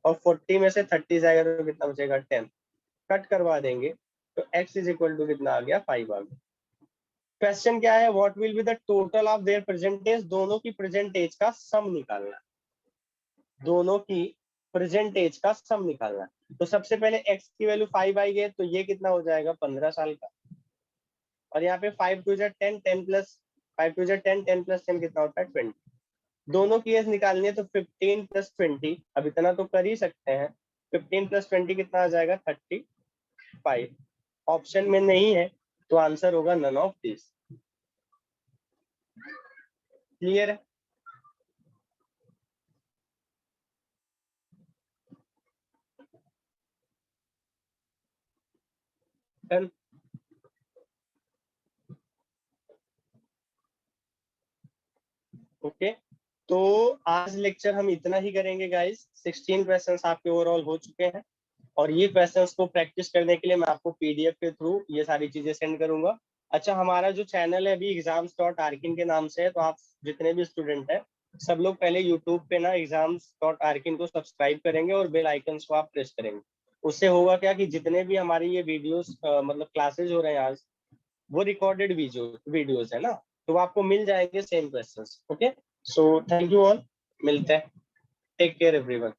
और 40 में से 30 जाएगा तो कितना बचेगा? 10। कट करवा देंगे तो x इज इक्वल टू कितना आ गया? 5 आ गया। क्वेश्चन क्या है? What will be the total of their present age. दोनों की प्रेजेंट एज का सम निकालना है, दोनों की प्रेजेंट एज का सम निकालना है। तो सबसे पहले x की वैल्यू 5 आई है, तो ये कितना हो जाएगा? 15 साल का। और यहाँ पे 5 2 जा 10 10 + 5 2 जा 10 10 + 10 कितना होता है? 20। दोनों की एज निकालनी है, तो 15 + 20, अब इतना तो कर ही सकते हैं। 15 + 20 कितना आ जाएगा? 35। ऑप्शन में नहीं है, तो आंसर होगा नन ऑफ दिस। क्लियर है? डन। ओके, तो आज लेक्चर हम इतना ही करेंगे गाइस। 16 क्वेश्चंस आपके ओवरऑल हो चुके हैं, और ये क्वेश्चंस को प्रैक्टिस करने के लिए मैं आपको पीडीएफ के थ्रू ये सारी चीजें सेंड करूंगा। अच्छा, हमारा जो चैनल है अभी exams.arkin के नाम से है, तो आप जितने भी स्टूडेंट हैं सब लोग पहले यूट्यूब पे ना exams.arkin को सब्सक्राइब करेंगे और बेल आइकन्स को आप प्रेस करेंगे। उससे होगा क्या कि जितने भी हमारी ये वीडियोस मतलब क्लासेज हो रहे हैं आज, वो रिकॉर्डेड वीडियोस है ना, तो आपको मिल जाएंगे same questions. Okay, so thank you all, मिलते हैं। Take care everyone.